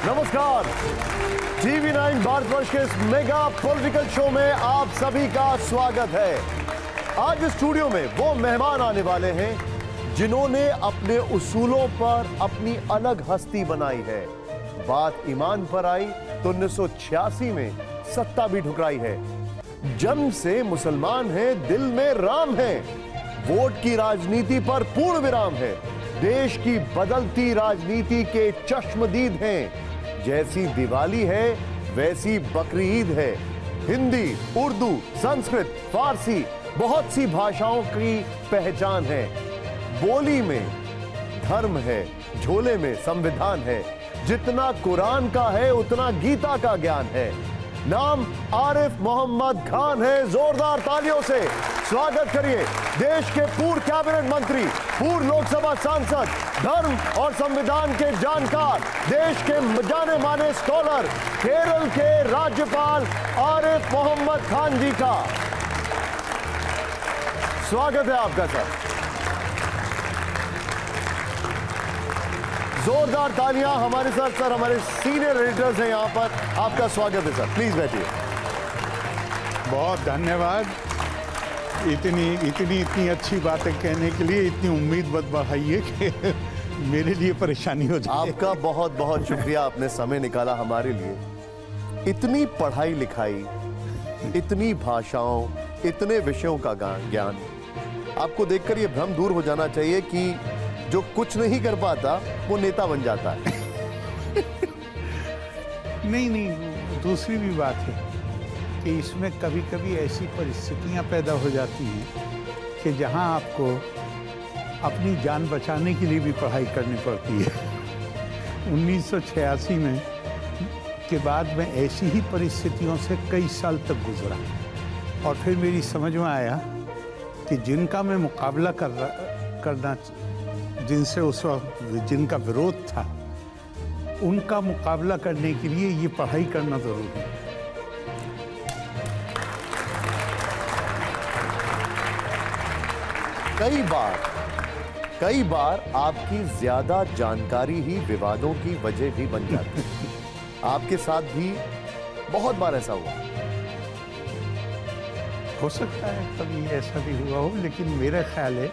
नमस्कार। TV9 भारतवर्ष के इस मेगा पॉलिटिकल शो में आप सभी का स्वागत है। आज इस स्टूडियो में वो मेहमान आने वाले हैं जिन्होंने अपने उसूलों पर अपनी अलग हस्ती बनाई है। बात ईमान पर आई तो 1986 में सत्ता भी ठुकराई है। जन्म से मुसलमान हैं, दिल में राम है। वोट की राजनीति पर पूर्ण विराम है। देश की बदलती राजनीति के चश्मदीद हैं। जैसी दिवाली है वैसी बकरी ईद है। हिंदी, उर्दू, संस्कृत, फारसी बहुत सी भाषाओं की पहचान है। बोली में धर्म है, झोले में संविधान है। जितना कुरान का है उतना गीता का ज्ञान है। नाम आरिफ मोहम्मद खान है। जोरदार तालियों से स्वागत करिए देश के पूर्व कैबिनेट मंत्री, पूर्व लोकसभा सांसद, धर्म और संविधान के जानकार, देश के जाने माने स्कॉलर, केरल के राज्यपाल आरिफ मोहम्मद खान जी का स्वागत है आपका सर। जोरदार तालियां हमारे साथ सर, हमारे सीनियर एडिटर्स हैं यहाँ पर। आपका स्वागत है सर, प्लीज बैठिए। बहुत धन्यवाद। इतनी अच्छी बातें कहने के लिए इतनी उम्मीद मत बढ़ाइए कि मेरे लिए परेशानी हो जाए। आपका बहुत बहुत शुक्रिया, आपने समय निकाला हमारे लिए। इतनी पढ़ाई लिखाई, इतनी भाषाओं, इतने विषयों का ज्ञान, आपको देखकर ये भ्रम दूर हो जाना चाहिए कि जो कुछ नहीं कर पाता वो नेता बन जाता है। नहीं, दूसरी भी बात है कि इसमें कभी कभी ऐसी परिस्थितियां पैदा हो जाती हैं कि जहां आपको अपनी जान बचाने के लिए भी पढ़ाई करनी पड़ती है। 1986 में के बाद मैं ऐसी ही परिस्थितियों से कई साल तक गुजरा और फिर मेरी समझ में आया कि जिनका मैं मुकाबला करना जिनसे उस वक्त जिनका विरोध था, उनका मुकाबला करने के लिए ये पढ़ाई करना जरूरी है। कई बार आपकी ज्यादा जानकारी ही विवादों की वजह भी बन जाती है। आपके साथ भी बहुत बार ऐसा हुआ। हो सकता है कभी ऐसा भी हुआ हो, लेकिन मेरा ख्याल है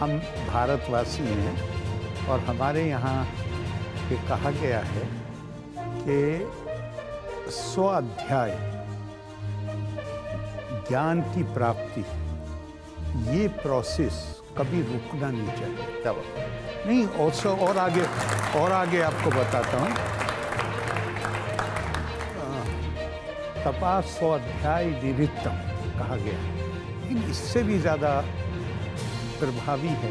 हम भारतवासी हैं और हमारे यहाँ ये कहा गया है कि 100 अध्याय ज्ञान की प्राप्ति, ये प्रोसेस कभी रुकना नहीं चाहिए। क्या नहीं, और आगे आपको बताता हूँ। तपा 100 अध्याय निरित्तम कहा गया, लेकिन इससे भी ज़्यादा प्रभावी है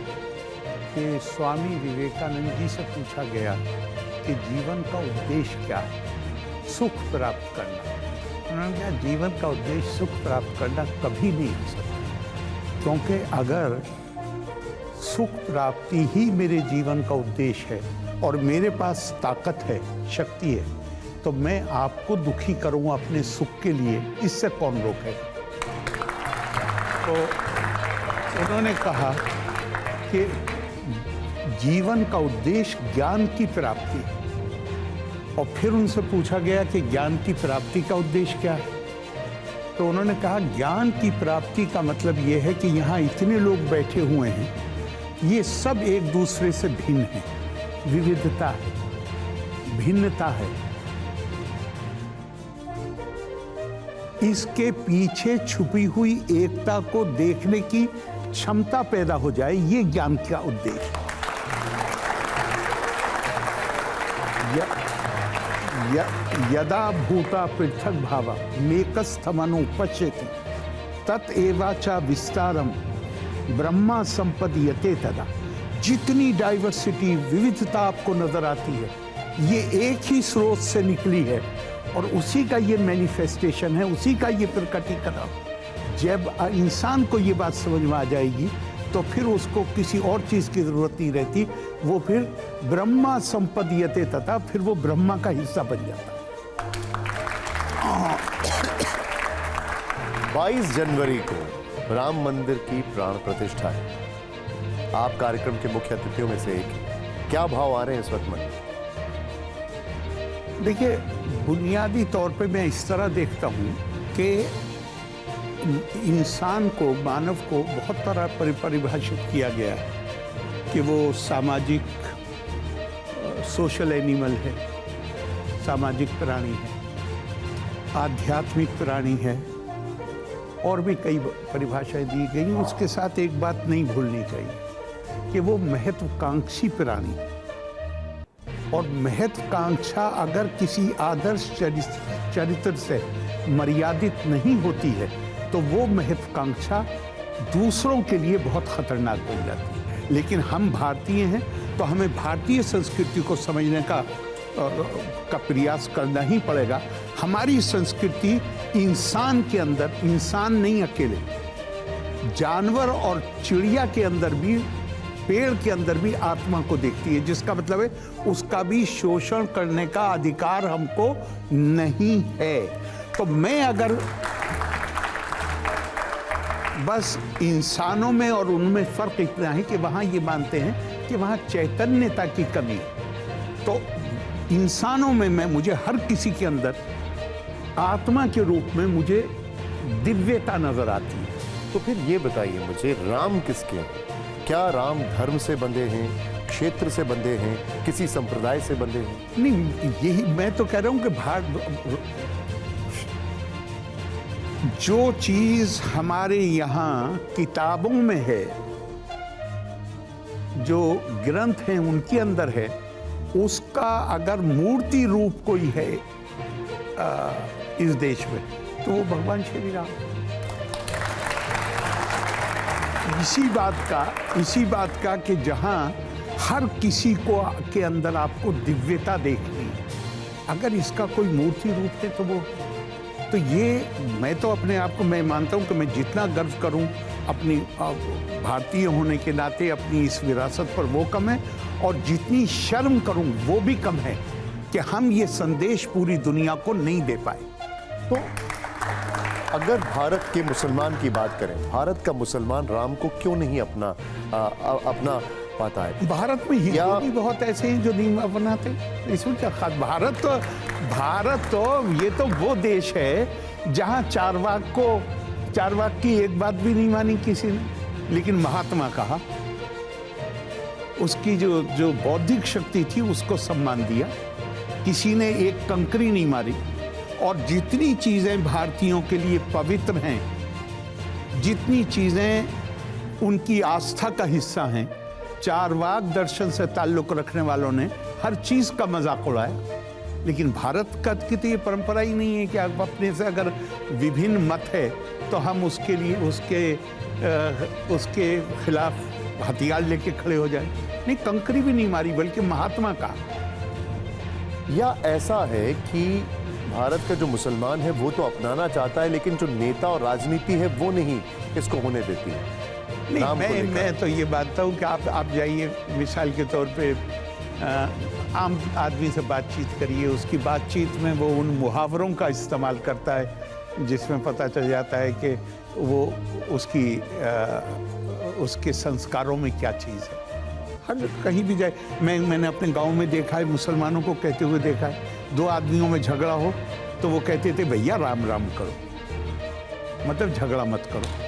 कि स्वामी विवेकानंद जी से पूछा गया कि जीवन का उद्देश्य क्या है? सुख प्राप्त करना। उन्होंने कहा जीवन का उद्देश्य सुख प्राप्त करना कभी नहीं हो सकता, क्योंकि अगर सुख प्राप्ति ही मेरे जीवन का उद्देश्य है और मेरे पास ताकत है, शक्ति है, तो मैं आपको दुखी करूँगा अपने सुख के लिए, इससे कौन रोकेगा? तो उन्होंने कहा कि जीवन का उद्देश्य ज्ञान की प्राप्ति है। और फिर उनसे पूछा गया कि ज्ञान की प्राप्ति का उद्देश्य क्या है? तो उन्होंने कहा ज्ञान की प्राप्ति का मतलब ये है कि यहाँ इतने लोग बैठे हुए हैं, ये सब एक दूसरे से भिन्न हैं, विविधता है, भिन्नता है। इसके पीछे छुपी हुई एकता को देखने की क्षमता पैदा हो जाए, ये ज्ञान का उद्देश्य। यदा भूता पृथक भावा मेकस्थमनो पश्यति तत एवाचा विस्तारम ब्रह्मा संपद्यते तदा। जितनी डाइवर्सिटी, विविधता आपको नजर आती है, ये एक ही स्रोत से निकली है और उसी का ये मैनिफेस्टेशन है, उसी का ये प्रकटीकरण। जब इंसान को ये बात समझ में आ जाएगी तो फिर उसको किसी और चीज़ की ज़रूरत नहीं रहती, वो फिर ब्रह्मा संपद्यते तथा फिर वो ब्रह्मा का हिस्सा बन जाता है। 22 जनवरी को राम मंदिर की प्राण प्रतिष्ठा है। आप कार्यक्रम के मुख्य अतिथियों में से एक, क्या भाव आ रहे हैं इस वक्त में? देखिए, बुनियादी तौर पे मैं इस तरह देखता हूँ कि इंसान को, मानव को बहुत तरह परिभाषित किया गया है कि वो सामाजिक, सोशल एनिमल है, सामाजिक प्राणी है, आध्यात्मिक प्राणी है, और भी कई परिभाषाएं दी गई। उसके साथ एक बात नहीं भूलनी चाहिए कि वो महत्वाकांक्षी प्राणी है। और महत्वाकांक्षा अगर किसी आदर्श चरित्र से मर्यादित नहीं होती है तो वो महत्वाकांक्षा दूसरों के लिए बहुत खतरनाक बन जाती है। लेकिन हम भारतीय हैं तो हमें भारतीय संस्कृति को समझने का प्रयास करना ही पड़ेगा। हमारी संस्कृति इंसान के अंदर, इंसान नहीं अकेले, जानवर और चिड़िया के अंदर भी, पेड़ के अंदर भी आत्मा को देखती है, जिसका मतलब है उसका भी शोषण करने का अधिकार हमको नहीं है। तो मैं अगर बस इंसानों में और उनमें फर्क इतना है कि वहां ये मानते हैं कि वहां चैतन्यता की कमी है, तो इंसानों में मुझे हर किसी के अंदर आत्मा के रूप में मुझे दिव्यता नजर आती है। तो फिर ये बताइए मुझे, राम किसके हैं? क्या राम धर्म से बंधे हैं, क्षेत्र से बंधे हैं, किसी संप्रदाय से बंधे हैं? नहीं, यही मैं तो कह रहा हूं कि जो चीज हमारे यहाँ किताबों में है, जो ग्रंथ हैं उनके अंदर है, उसका अगर मूर्ति रूप कोई है इस देश में तो वो भगवान श्री राम। इसी बात का कि जहां हर किसी को के अंदर आपको दिव्यता देखनी, अगर इसका कोई मूर्ति रूप है तो ये मैं तो अपने आप को, मैं मानता हूं कि मैं जितना गर्व करूं अपनी भारतीय होने के नाते अपनी इस विरासत पर वो कम है, और जितनी शर्म करूं वो भी कम है कि हम ये संदेश पूरी दुनिया को नहीं दे पाए। तो अगर भारत के मुसलमान की बात करें, भारत का मुसलमान राम को क्यों नहीं अपना पाता है? भारत में हिंदू भी बहुत ऐसे हैं जो नहीं अपनाते, इसमें क्या खास? भारत तो ये तो वो देश है जहां चारवाक की एक बात भी नहीं मानी किसी ने, लेकिन महात्मा कहा, उसकी जो बौद्धिक शक्ति थी उसको सम्मान दिया, किसी ने एक कंकरी नहीं मारी। और जितनी चीजें भारतीयों के लिए पवित्र हैं, जितनी चीजें उनकी आस्था का हिस्सा हैं, चारवाक दर्शन से ताल्लुक रखने वालों ने हर चीज का मजाक उड़ाया। लेकिन भारत का की तो ये परंपरा ही नहीं है कि आप अपने से अगर विभिन्न मत है तो हम उसके लिए उसके खिलाफ हथियार लेके खड़े हो जाए। नहीं, कंकरी भी नहीं मारी, बल्कि महात्मा का। या ऐसा है कि भारत का जो मुसलमान है वो तो अपनाना चाहता है, लेकिन जो नेता और राजनीति है वो नहीं इसको होने देती है? नहीं, मैं तो ये मानता हूँ कि आप जाइए, मिसाल के तौर पे आम आदमी से बातचीत करिए, उसकी बातचीत में वो उन मुहावरों का इस्तेमाल करता है जिसमें पता चल जाता है कि वो उसके संस्कारों में क्या चीज़ है। हर कहीं भी जाए, मैंने अपने गांव में देखा है, मुसलमानों को कहते हुए देखा है, दो आदमियों में झगड़ा हो तो वो कहते थे भैया राम राम करो, मतलब झगड़ा मत करो।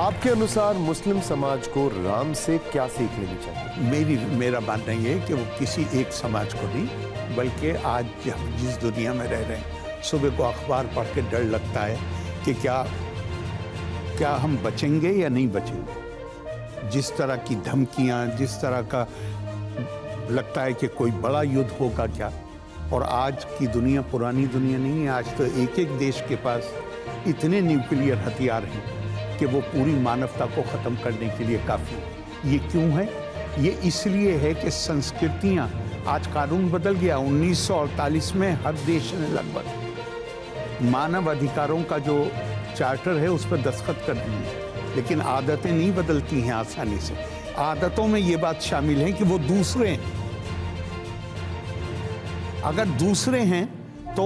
आपके अनुसार मुस्लिम समाज को राम से क्या सीख लेनी चाहिए? मेरा मानना ये है कि वो किसी एक समाज को नहीं, बल्कि आज हम जिस दुनिया में रह रहे हैं, सुबह को अखबार पढ़ के डर लगता है कि क्या हम बचेंगे या नहीं बचेंगे। जिस तरह की धमकियां, जिस तरह का लगता है कि कोई बड़ा युद्ध होगा क्या। और आज की दुनिया पुरानी दुनिया नहीं है, आज तो एक एक देश के पास इतने न्यूक्लियर हथियार हैं कि वो पूरी मानवता को ख़त्म करने के लिए काफ़ी है। ये क्यों है? ये इसलिए है कि संस्कृतियाँ, आज कानून बदल गया, 1948 में हर देश ने लगभग मानव अधिकारों का जो चार्टर है उस पर दस्तखत कर दिए, लेकिन आदतें नहीं बदलती हैं आसानी से। आदतों में ये बात शामिल है कि वो दूसरे हैं, अगर दूसरे हैं तो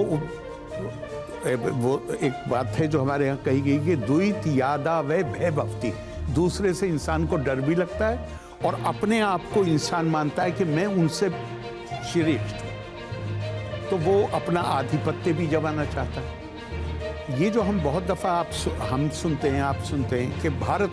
वो एक बात है जो हमारे यहाँ कही गई कि द्वैत यादा व भय भक्ति, दूसरे से इंसान को डर भी लगता है और अपने आप को इंसान मानता है कि मैं उनसे श्रेष्ठ हूँ, तो वो अपना आधिपत्य भी जमाना चाहता है। ये जो हम बहुत दफ़ा हम सुनते हैं, आप सुनते हैं कि भारत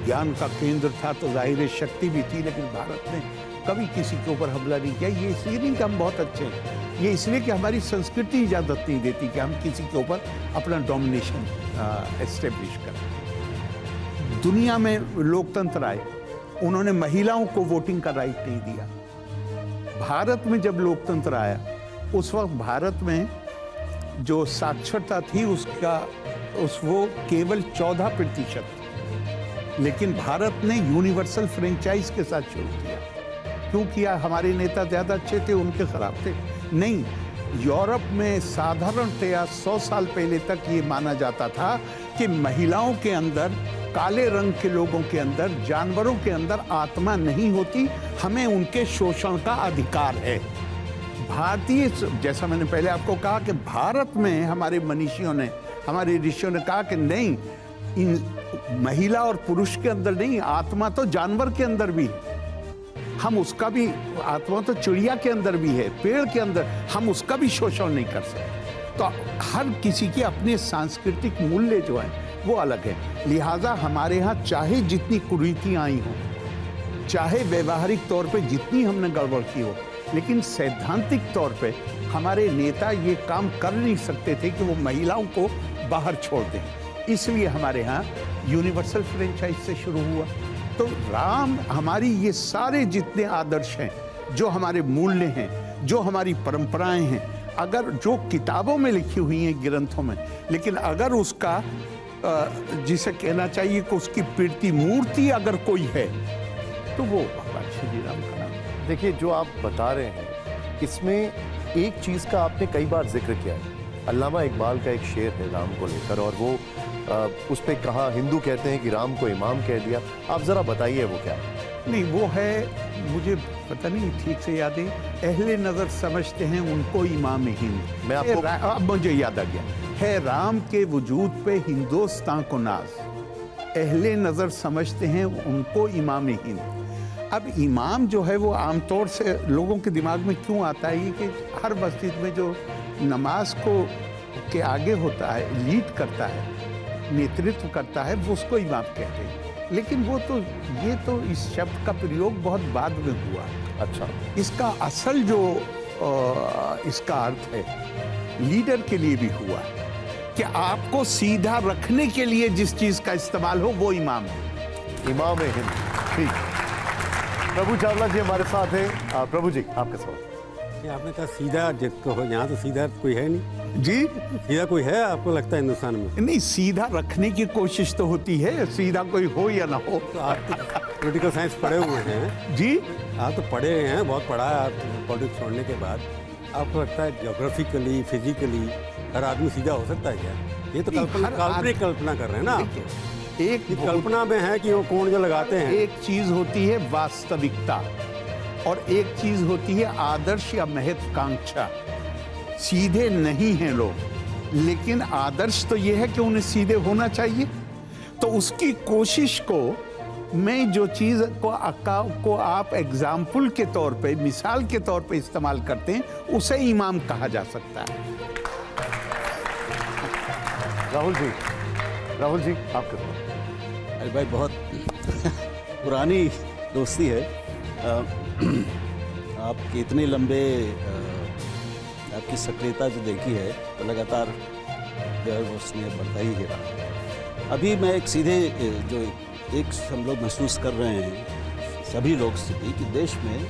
ज्ञान का केंद्र था, तो जाहिर शक्ति भी थी, लेकिन भारत ने कभी किसी के ऊपर हमला नहीं किया। ये इसलिए नहीं कि हम बहुत अच्छे हैं, ये इसलिए कि हमारी संस्कृति इजाज़त नहीं देती कि हम किसी के ऊपर अपना डोमिनेशन एस्टेब्लिश करें। दुनिया में लोकतंत्र आए, उन्होंने महिलाओं को वोटिंग का राइट नहीं दिया। भारत में जब लोकतंत्र आया, उस वक्त भारत में जो साक्षरता थी वो केवल 14%, लेकिन भारत ने यूनिवर्सल फ्रेंचाइज के साथ शुरू किया। क्यों किया? हमारे नेता ज़्यादा अच्छे थे, उनके खिलाफ थे? नहीं, यूरोप में साधारणतया 100 साल पहले तक ये माना जाता था कि महिलाओं के अंदर, काले रंग के लोगों के अंदर, जानवरों के अंदर आत्मा नहीं होती, हमें उनके शोषण का अधिकार है। भारतीय, जैसा मैंने पहले आपको कहा कि भारत में हमारे मनीषियों ने, हमारे ऋषियों ने कहा कि नहीं, इन महिला और पुरुष के अंदर नहीं, आत्मा तो जानवर के अंदर भी है, हम उसका भी, आत्मा तो चिड़िया के अंदर भी है, पेड़ के अंदर, हम उसका भी शोषण नहीं कर सकते। तो हर किसी के अपने सांस्कृतिक मूल्य जो है वो अलग है। लिहाजा हमारे यहाँ चाहे जितनी कुरीतियाँ आई हों, चाहे व्यवहारिक तौर पे जितनी हमने गड़बड़ की हो, लेकिन सैद्धांतिक तौर पे हमारे नेता ये काम कर नहीं सकते थे कि वो महिलाओं को बाहर छोड़ दें। इसलिए हमारे यहाँ यूनिवर्सल फ्रेंचाइज से शुरू हुआ। तो राम, हमारी ये सारे जितने आदर्श हैं, जो हमारे मूल्य हैं, जो हमारी परंपराएं हैं, अगर जो किताबों में लिखी हुई हैं, ग्रंथों में, लेकिन अगर उसका जिसे कहना चाहिए कि उसकी पीड़ती मूर्ति अगर कोई है, तो वो भगवान श्री राम का नाम है। देखिए, जो आप बता रहे हैं, इसमें एक चीज़ का आपने कई बार जिक्र किया है। अल्लामा इकबाल का एक शेर है राम को लेकर, और वो उस पे कहा, हिंदू कहते हैं कि राम को इमाम कह दिया। आप ज़रा बताइए वो क्या है? नहीं, वो है, मुझे पता नहीं ठीक से याद है, अहले नज़र समझते हैं उनको इमाम हिंद। मैं आपको, अब मुझे याद आ गया, है राम के वजूद पे हिंदुस्तान को नाज, अहले नज़र समझते हैं उनको इमाम हिंद। अब इमाम जो है वो आमतौर से लोगों के दिमाग में क्यों आता है, ये कि हर मस्जिद में जो नमाज को के आगे होता है, लीड करता है, नेतृत्व करता है, वो उसको इमाम कहते हैं। लेकिन वो तो, ये तो इस शब्द का प्रयोग बहुत बाद में हुआ। अच्छा, इसका असल जो इसका अर्थ है, लीडर के लिए भी हुआ कि आपको सीधा रखने के लिए जिस चीज का इस्तेमाल हो, वो इमाम है, इमाम हिंद। ठीक, प्रभु चावला जी हमारे साथ हैं। प्रभु जी, आपके सवाल। आपने कहा सीधा, जिसको हो, यहाँ तो सीधा कोई है नहीं जी। सीधा कोई है आपको लगता है हिंदुस्तान में? नहीं, सीधा रखने की कोशिश तो होती है, सीधा कोई हो या ना हो। तो आप तो पॉलिटिकल साइंस पढ़े हुए हैं जी। आप तो पढ़े हैं, बहुत पढ़ा है। आप पॉलिटिक्स छोड़ने के बाद आपको लगता है ज्योग्राफिकली, फिजिकली हर आदमी सीधा हो सकता है क्या? ये तो काल्पनिक कल्पना कर रहे हैं ना आप। एक कल्पना में है कि वो कोण जो लगाते हैं, एक चीज होती है वास्तविकता, और एक चीज होती है आदर्श या महत्वाकांक्षा। सीधे नहीं हैं लोग, लेकिन आदर्श तो ये है कि उन्हें सीधे होना चाहिए। तो उसकी कोशिश को, मैं जो चीज को आप एग्जाम्पल के तौर पे, मिसाल के तौर पे इस्तेमाल करते हैं, उसे इमाम कहा जा सकता है। राहुल जी आपके सवाल। अरे भाई, बहुत पुरानी दोस्ती है। आपके इतने लंबे आपकी सक्रियता जो देखी है, तो लगातार उसने बढ़ता ही रहा। अभी मैं एक सीधे जो एक हम लोग महसूस कर रहे हैं, सभी लोग, स्थिति कि देश में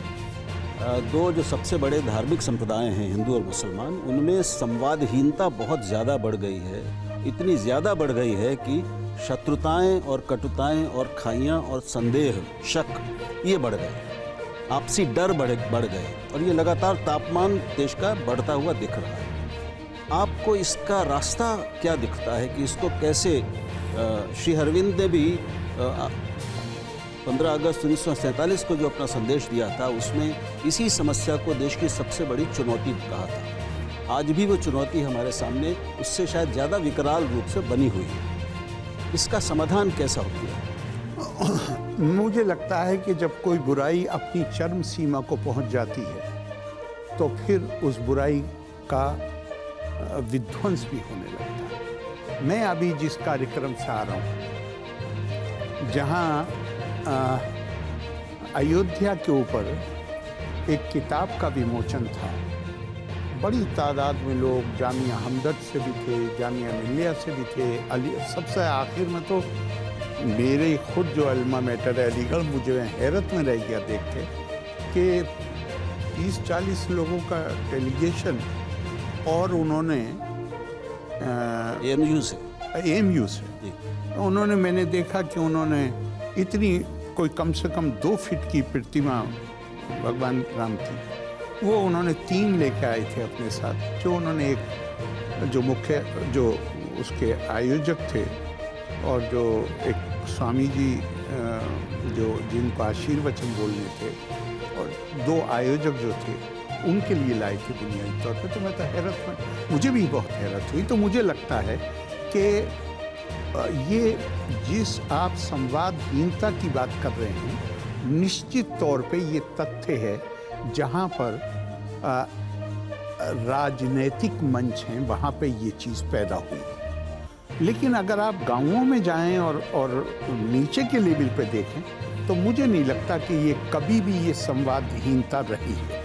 दो जो सबसे बड़े धार्मिक संप्रदाय हैं, हिंदू और मुसलमान, उनमें संवादहीनता बहुत ज़्यादा बढ़ गई है। इतनी ज़्यादा बढ़ गई है कि शत्रुताएं और कटुताएं और खाइयाँ और संदेह, शक, ये बढ़ गए, आपसी डर बढ़ गए, और ये लगातार तापमान देश का बढ़ता हुआ दिख रहा है। आपको इसका रास्ता क्या दिखता है कि इसको कैसे, श्री अरविंद ने भी 15 अगस्त 1947 को जो अपना संदेश दिया था, उसमें इसी समस्या को देश की सबसे बड़ी चुनौती कहा था। आज भी वो चुनौती हमारे सामने उससे शायद ज़्यादा विकराल रूप से बनी हुई है। इसका समाधान कैसा होता है? मुझे लगता है कि जब कोई बुराई अपनी चरम सीमा को पहुंच जाती है तो फिर उस बुराई का विध्वंस भी होने लगता है। मैं अभी जिस कार्यक्रम से आ रहा हूँ, जहाँ अयोध्या के ऊपर एक किताब का विमोचन था, बड़ी तादाद में लोग जामिया हमदर्द से भी थे, जामिया मिल्लिया से भी थे, सबसे आखिर में तो मेरे खुद जो अल्मा मैटर है अलीगढ़, मुझे हैरत में रह गया देख के कि 30-40 लोगों का डेलीगेशन, और उन्होंने एएमयू से उन्होंने, मैंने देखा कि उन्होंने इतनी कोई कम से कम 2 फीट की प्रतिमा भगवान राम की, वो उन्होंने 3 लेके आए थे अपने साथ, जो उन्होंने एक जो मुख्य जो उसके आयोजक थे और जो एक स्वामी जी जो जिनको आशीर्वचन बोलने थे, और 2 आयोजक जो थे उनके लिए लाए थे बुनियादी तौर पे। तो मैं तो हैरत में, मुझे भी बहुत हैरत हुई। तो मुझे लगता है कि ये जिस आप संवादहीनता की बात कर रहे हैं, निश्चित तौर पे ये तथ्य है जहाँ पर राजनीतिक मंच हैं, वहाँ पे ये चीज़ पैदा हुई। लेकिन अगर आप गांवों में जाएं और नीचे के लेवल पे देखें, तो मुझे नहीं लगता कि ये कभी भी ये संवादहीनता रही है,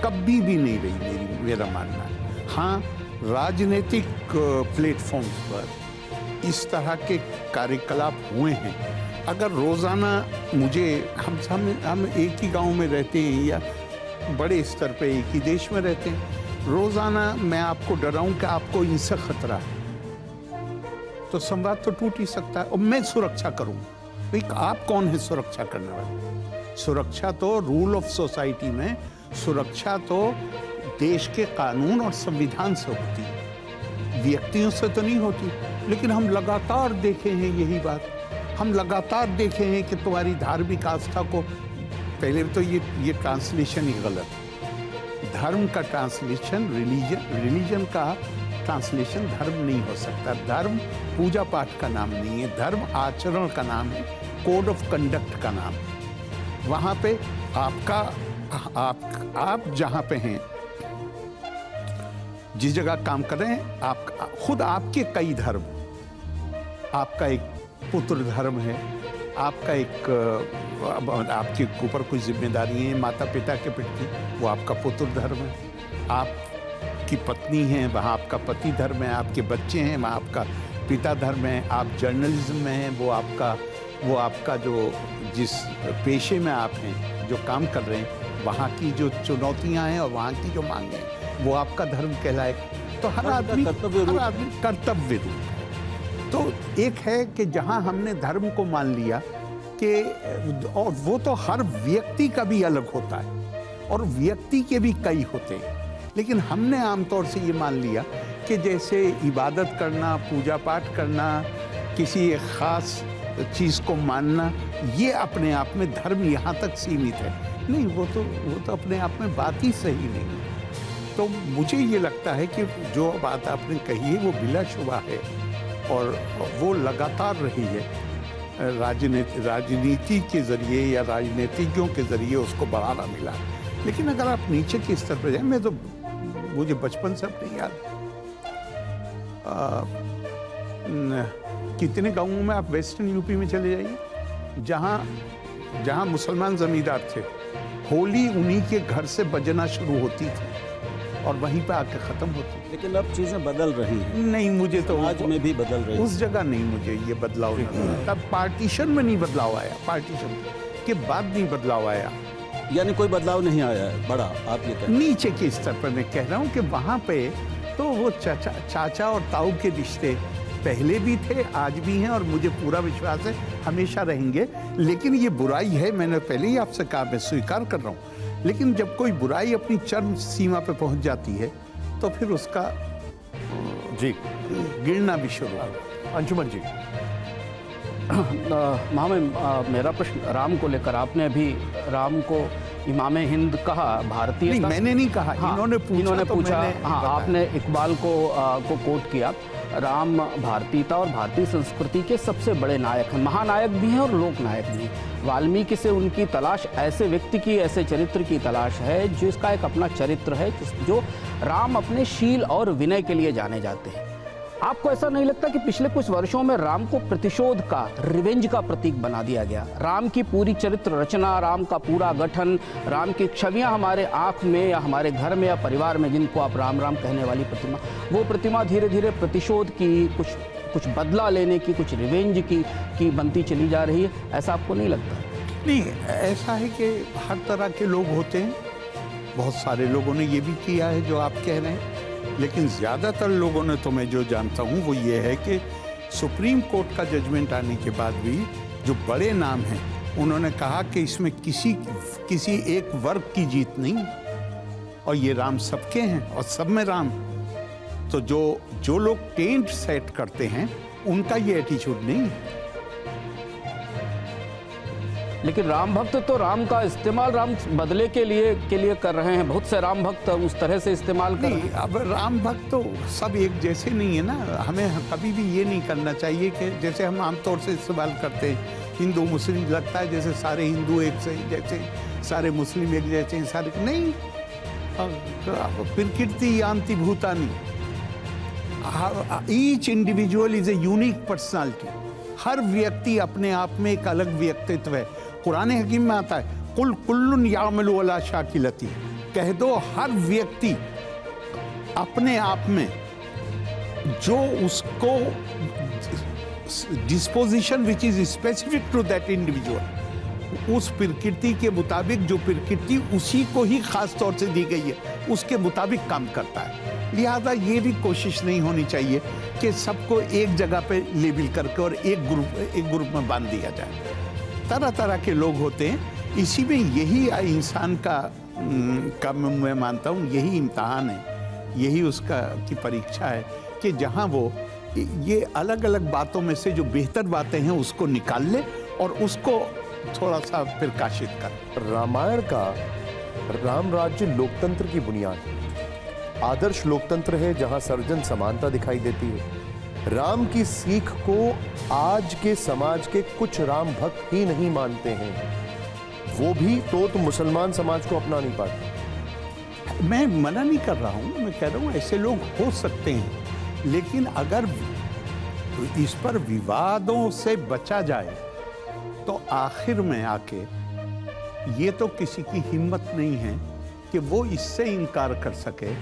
कभी भी नहीं रही, मेरा मानना है। हाँ, राजनीतिक प्लेटफॉर्म्स पर इस तरह के कार्यकलाप हुए हैं। अगर रोज़ाना मुझे, हम एक ही गांव में रहते हैं या बड़े स्तर पे एक ही देश में रहते हैं, रोज़ाना मैं आपको डराऊं कि आपको इनसे खतरा है, तो संवाद तो टूट ही सकता है। और मैं सुरक्षा करूं, भाई आप कौन है सुरक्षा करने वाले? सुरक्षा तो रूल ऑफ सोसाइटी में, सुरक्षा तो देश के कानून और संविधान से होती है, व्यक्तियों से तो नहीं होती। लेकिन हम लगातार देखे हैं यही बात, हम लगातार देखे हैं कि तुम्हारी धार्मिक आस्था को, पहले तो ये ट्रांसलेशन ही गलत है। धर्म का ट्रांसलेशन रिलीजन का ट्रांसलेशन धर्म नहीं हो सकता। धर्म पूजा पाठ का नाम नहीं है, धर्म आचरण का नाम है, कोड ऑफ कंडक्ट का नाम है। वहाँ पे आपका आप जहाँ पे हैं, जिस जगह काम कर रहे हैं, आप खुद आपके कई धर्म, आपका एक पुत्र धर्म है, आपका एक आपके ऊपर कुछ जिम्मेदारी है माता पिता के प्रति, वो आपका पुत्र धर्म है। आपकी पत्नी है, वहाँ आपका पति धर्म है। आपके बच्चे हैं, वहाँ आपका पिता धर्म है। आप जर्नलिज्म में हैं, वो आपका जो जिस पेशे में आप हैं, जो काम कर रहे हैं, वहाँ की जो चुनौतियाँ हैं और वहाँ की जो मांगे हैं, वो आपका धर्म कहलाएगा। तो हर आदमी कर्तव्य रूप है। तो एक है कि जहाँ हमने धर्म को मान लिया कि, और वो तो हर व्यक्ति का भी अलग होता है और व्यक्ति के भी कई होते हैं, लेकिन हमने आमतौर से ये मान लिया कि जैसे इबादत करना, पूजा पाठ करना, किसी एक ख़ास चीज़ को मानना, ये अपने आप में धर्म यहाँ तक सीमित है। नहीं, वो तो अपने आप में बात ही सही नहीं है। तो मुझे ये लगता है कि जो बात आपने कही है वो बिलाशुबा है और वो लगातार रही है। राजनीति के ज़रिए या राजनीतिज्ञों के ज़रिए उसको बढ़ावा मिला। लेकिन अगर आप नीचे के स्तर पर जाए, मुझे बचपन से अपनी याद, कितने गांवों में आप वेस्टर्न यूपी में चले जाइए, जहां मुसलमान जमींदार थे, होली उन्हीं के घर से बजना शुरू होती थी और वहीं पे आके खत्म होती। लेकिन अब चीजें बदल रही हैं। नहीं, मुझे तो आज में भी बदल रही, उस जगह नहीं, मुझे ये बदलाव नहीं। तब पार्टीशन में नहीं बदलाव आया, पार्टीशन के बाद नहीं बदलाव आया, यानी कोई बदलाव नहीं आया है बड़ा, आप ये कह। नीचे के स्तर पर मैं कह रहा हूँ कि वहाँ पे तो वो चाचा और ताऊ के रिश्ते पहले भी थे, आज भी हैं और मुझे पूरा विश्वास है हमेशा रहेंगे। लेकिन ये बुराई है, मैंने पहले ही आपसे कहा, मैं स्वीकार कर रहा हूँ। लेकिन जब कोई बुराई अपनी चरम सीमा पे पहुँच जाती है तो फिर उसका जी गिरना भी शुरू होगा। अंशुमन जी, महामहिम, मेरा प्रश्न राम को लेकर, आपने अभी राम को इमाम हिंद कहा भारतीय नहीं, मैंने नहीं कहा, इन्होंने पूछा, हाँ, आपने इकबाल को कोट किया। राम भारतीयता और भारतीय संस्कृति के सबसे बड़े नायक हैं, महानायक भी हैं और लोक नायक भी हैं। वाल्मीकि से उनकी तलाश ऐसे व्यक्ति की, ऐसे चरित्र की तलाश है जिसका एक अपना चरित्र है, जो राम अपने शील और विनय के लिए जाने जाते हैं। आपको ऐसा नहीं लगता कि पिछले कुछ वर्षों में राम को प्रतिशोध का, रिवेंज का प्रतीक बना दिया गया? राम की पूरी चरित्र रचना, राम का पूरा गठन, राम की छवियां हमारे आंख में या हमारे घर में या परिवार में, जिनको आप राम राम कहने वाली प्रतिमा, वो प्रतिमा धीरे धीरे प्रतिशोध की, कुछ बदला लेने की, कुछ रिवेंज की बनती चली जा रही है। ऐसा आपको नहीं लगता? नहीं, ऐसा है कि हर तरह के लोग होते हैं, बहुत सारे लोगों ने ये भी किया है जो आप कह रहे हैं, लेकिन ज़्यादातर लोगों ने, तो मैं जो जानता हूँ वो ये है कि सुप्रीम कोर्ट का जजमेंट आने के बाद भी जो बड़े नाम हैं, उन्होंने कहा कि इसमें किसी एक वर्ग की जीत नहीं, और ये राम सबके हैं और सब में राम। तो जो लोग टेंट सेट करते हैं उनका ये एटीट्यूड नहीं है। लेकिन राम भक्त तो राम का इस्तेमाल राम बदले के लिए कर रहे हैं। बहुत से राम भक्त उस तरह से इस्तेमाल कर रहे हैं। अब राम भक्त तो सब एक जैसे नहीं है ना। हमें कभी भी ये नहीं करना चाहिए कि जैसे हम आमतौर से इस्तेमाल करते हैं, हिंदू मुस्लिम, लगता है जैसे सारे हिंदू एक से जैसे, सारे मुस्लिम एक जैसे हैं, सारे नहीं। प्रकृति यान्ति भूतानि, each individual is a unique personality. हर व्यक्ति अपने आप में एक अलग व्यक्तित्व है। कुरान हकीम में आता है, कुल कुल्लुन यामलु अला शाकिलती, कह दो हर व्यक्ति अपने आप में जो उसको disposition which is specific to that individual, उस प्रकृति के मुताबिक, जो प्रकृति उसी को ही खास तौर से दी गई है, उसके मुताबिक काम करता है। लिहाजा ये भी कोशिश नहीं होनी चाहिए कि सबको एक जगह पे लेबल करके और एक ग्रुप में बांध दिया जाए। तरह तरह के लोग होते हैं, इसी में यही इंसान का मैं मानता हूँ यही इम्तहान है, यही उसका की परीक्षा है कि जहाँ वो ये अलग अलग बातों में से जो बेहतर बातें हैं उसको निकाल ले और उसको थोड़ा सा प्रकाशित कर। रामायण का राम राज्य लोकतंत्र की बुनियाद है, आदर्श लोकतंत्र है जहां सर्वजन समानता दिखाई देती है। राम की सीख को आज के समाज के कुछ राम भक्त ही नहीं मानते हैं, वो भी तो मुसलमान समाज को अपना नहीं पाते। मैं मना नहीं कर रहा हूं, मैं कह रहा हूं ऐसे लोग हो सकते हैं, लेकिन अगर इस पर विवादों से बचा जाए तो आखिर में आके ये तो किसी की हिम्मत नहीं है कि वो इससे इनकार कर सके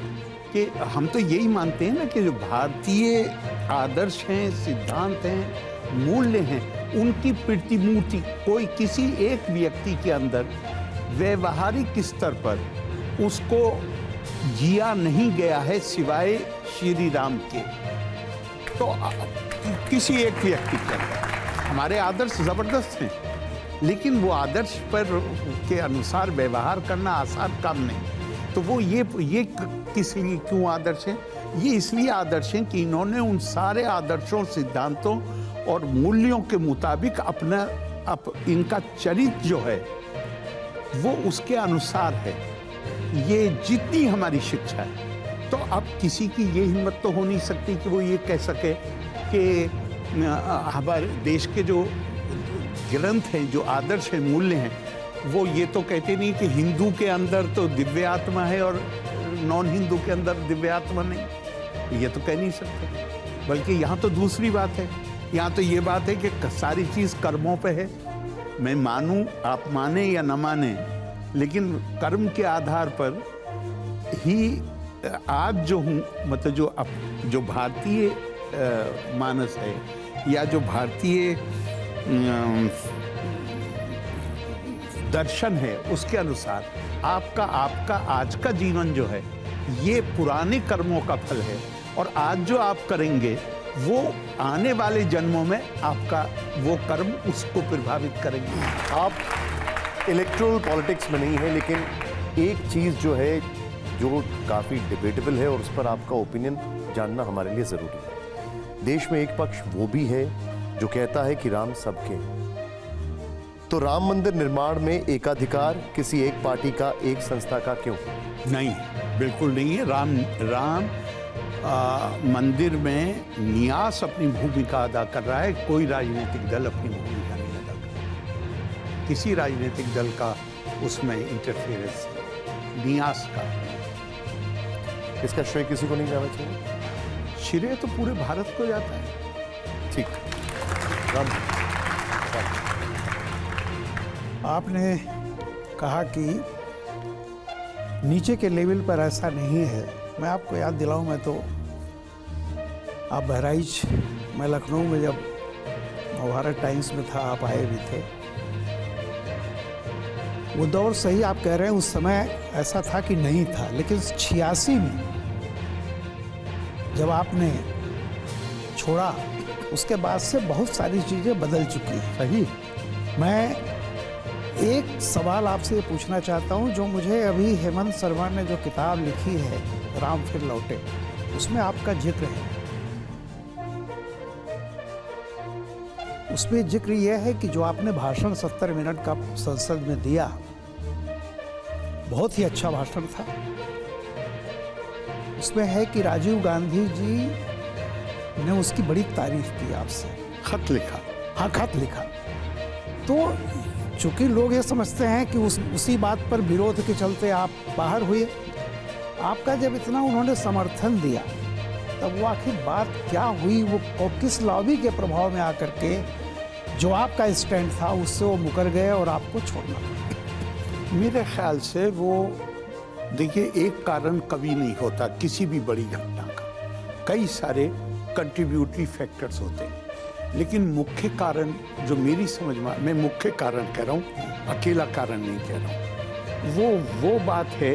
कि हम तो यही मानते हैं ना कि जो भारतीय आदर्श हैं, सिद्धांत हैं, मूल्य हैं, उनकी प्रतिमूर्ति कोई किसी एक व्यक्ति के अंदर व्यवहारिक स्तर पर उसको जिया नहीं गया है सिवाय श्री राम के। तो किसी एक व्यक्ति के अंदर हमारे आदर्श जबरदस्त हैं, लेकिन वो आदर्श पर के अनुसार व्यवहार करना आसान काम नहीं। तो वो ये किस लिए क्यों आदर्श हैं? ये इसलिए आदर्श हैं कि इन्होंने उन सारे आदर्शों, सिद्धांतों और मूल्यों के मुताबिक इनका चरित्र जो है वो उसके अनुसार है। ये जितनी हमारी शिक्षा है, तो अब किसी की ये हिम्मत तो हो नहीं सकती कि वो ये कह सके कि हमारे देश के जो ग्रंथ हैं, जो आदर्श हैं, मूल्य हैं, वो ये तो कहते नहीं कि हिंदू के अंदर तो दिव्य आत्मा है और नॉन हिंदू के अंदर दिव्य आत्मा नहीं। ये तो कह नहीं सकते। बल्कि यहाँ तो दूसरी बात है, यहाँ तो ये बात है कि सारी चीज़ कर्मों पे है। मैं मानूं, आप माने या न माने, लेकिन कर्म के आधार पर ही आज जो हूँ, मतलब जो भारतीय मानस है या जो भारतीय दर्शन है, उसके अनुसार आपका आज का जीवन जो है ये पुराने कर्मों का फल है, और आज जो आप करेंगे वो आने वाले जन्मों में आपका वो कर्म उसको प्रभावित करेंगे। आप इलेक्टोरल पॉलिटिक्स में नहीं है, लेकिन एक चीज जो है जो काफी डिबेटेबल है और उस पर आपका ओपिनियन जानना हमारे लिए जरूरी है। देश में एक पक्ष वो भी है जो कहता है कि राम सबके, तो राम मंदिर निर्माण में एकाधिकार किसी एक पार्टी का, एक संस्था का क्यों? नहीं, बिल्कुल नहीं है। राम मंदिर में न्यास अपनी भूमिका अदा कर रहा है, कोई राजनीतिक दल अपनी भूमिका नहीं अदा कर रहा। किसी राजनीतिक दल का उसमें इंटरफेरेंस, न्यास का। इसका श्रेय किसी को नहीं जाना चाहिए? श्रेय तो पूरे भारत को जाता है। ठीक। राम, आपने कहा कि नीचे के लेवल पर ऐसा नहीं है। मैं आपको याद दिलाऊं, मैं तो आप बहराइच, मैं लखनऊ में जब भारत टाइम्स में था, आप आए भी थे। वो दौर सही आप कह रहे हैं, उस समय ऐसा था कि नहीं था, लेकिन 86 में जब आपने छोड़ा, उसके बाद से बहुत सारी चीज़ें बदल चुकी हैं। सही। मैं एक सवाल आपसे पूछना चाहता हूं, जो मुझे अभी हेमंत शर्मा ने जो किताब लिखी है राम फिर लौटे, उसमें आपका जिक्र है। उसमें जिक्र यह है कि जो आपने भाषण 70 मिनट का संसद में दिया, बहुत ही अच्छा भाषण था। उसमें है कि राजीव गांधी जी ने उसकी बड़ी तारीफ की आपसे, खत लिखा। हाँ, खत लिखा। तो चूंकि लोग ये समझते हैं कि उसी बात पर विरोध के चलते आप बाहर हुए, आपका जब इतना उन्होंने समर्थन दिया, तब वो आखिर बात क्या हुई? वो किस लॉबी के प्रभाव में आकर के जो आपका स्टैंड था उससे वो मुकर गए और आपको छोड़ना पड़ा? मेरे ख्याल से वो, देखिए, एक कारण कभी नहीं होता किसी भी बड़ी घटना का, कई सारे कंट्रीब्यूटरी फैक्टर्स होते हैं। लेकिन मुख्य कारण जो मेरी समझ में, मैं मुख्य कारण कह रहा हूँ, अकेला कारण नहीं कह रहा हूँ, वो बात है,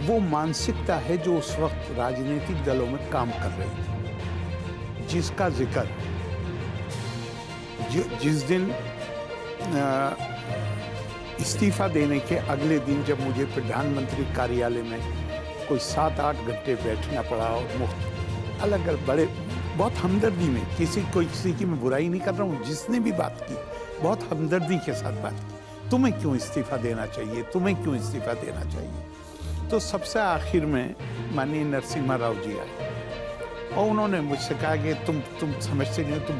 वो मानसिकता है जो उस वक्त राजनीतिक दलों में काम कर रही थी, जिसका जिक्र जिस दिन इस्तीफा देने के अगले दिन जब मुझे प्रधानमंत्री कार्यालय में कोई 7-8 घंटे बैठना पड़ा, और अलग अलग बड़े, बहुत हमदर्दी में, किसी की मैं बुराई नहीं कर रहा हूँ, जिसने भी बात की बहुत हमदर्दी के साथ बात की, तुम्हें क्यों इस्तीफा देना चाहिए, तुम्हें क्यों इस्तीफा देना चाहिए। तो सबसे आखिर में माननीय नरसिम्हा राव जी आए और उन्होंने मुझसे कहा कि तुम समझते नहीं हो, तुम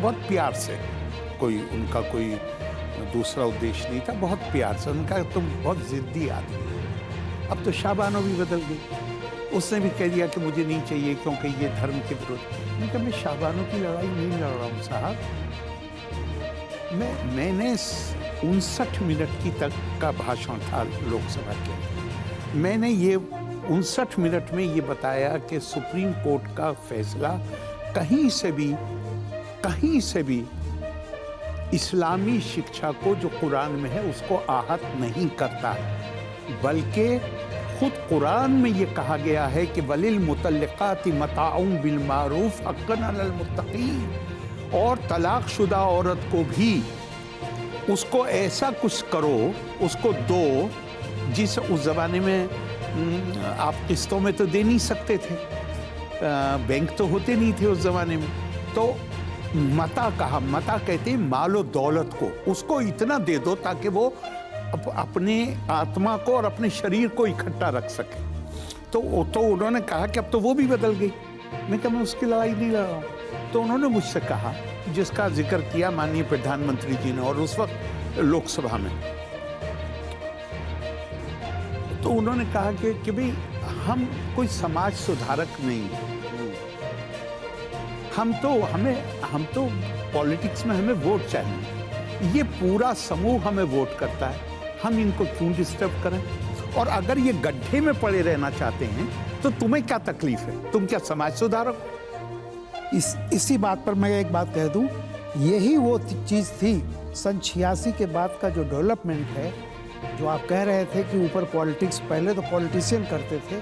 बहुत प्यार से, उनका कोई दूसरा उद्देश्य नहीं था, बहुत प्यार से उन्होंने कहा तुम बहुत जिद्दी आदमी हो। अब तो शाहबानो भी बदल गई, उसने भी कह दिया कि मुझे नहीं चाहिए क्योंकि ये धर्म के विरुद्ध। मैंने कहा मैं शाहबानो की लड़ाई नहीं लड़ रहा हूँ साहब, मैंने 59 मिनट की तक का भाषण था लोकसभा के, मैंने ये 59 मिनट में ये बताया कि सुप्रीम कोर्ट का फैसला कहीं से भी इस्लामी शिक्षा को जो कुरान में है उसको आहत नहीं करता, बल्कि खुद कुरान में ये कहा गया है कि वलिल मुतल्लिकाति मताउन बिल मारूफ हक्कन अलल मुत्तकीन, और तलाकशुदा औरत को भी उसको ऐसा कुछ करो, उसको दो जिस उस ज़माने में आप किस्तों में तो दे नहीं सकते थे, बैंक तो होते नहीं थे उस ज़माने में, तो मता कहा, मता कहते हैं मालो दौलत को, उसको इतना दे दो ताकि वो अपने आत्मा को और अपने शरीर को इकट्ठा रख सके। तो उन्होंने कहा कि अब तो वो भी बदल गई। मैं कहा मैं उसकी लड़ाई नहीं लड़ रहा हूँ। तो उन्होंने मुझसे कहा, जिसका जिक्र किया माननीय प्रधानमंत्री जी ने, और उस वक्त लोकसभा में, तो उन्होंने कहा कि भाई हम कोई समाज सुधारक नहीं, हम तो पॉलिटिक्स में हमें वोट चाहिए, ये पूरा समूह हमें वोट करता है, हम इनको क्यों डिस्टर्ब करें, और अगर ये गड्ढे में पड़े रहना चाहते हैं तो तुम्हें क्या तकलीफ है, तुम क्या समाज सुधारक हो? इसी बात पर मैं एक बात कह दूं, यही वो चीज़ थी सन 86 के बाद का जो डेवलपमेंट है, जो आप कह रहे थे कि ऊपर पॉलिटिक्स, पहले तो पॉलिटिशियन करते थे,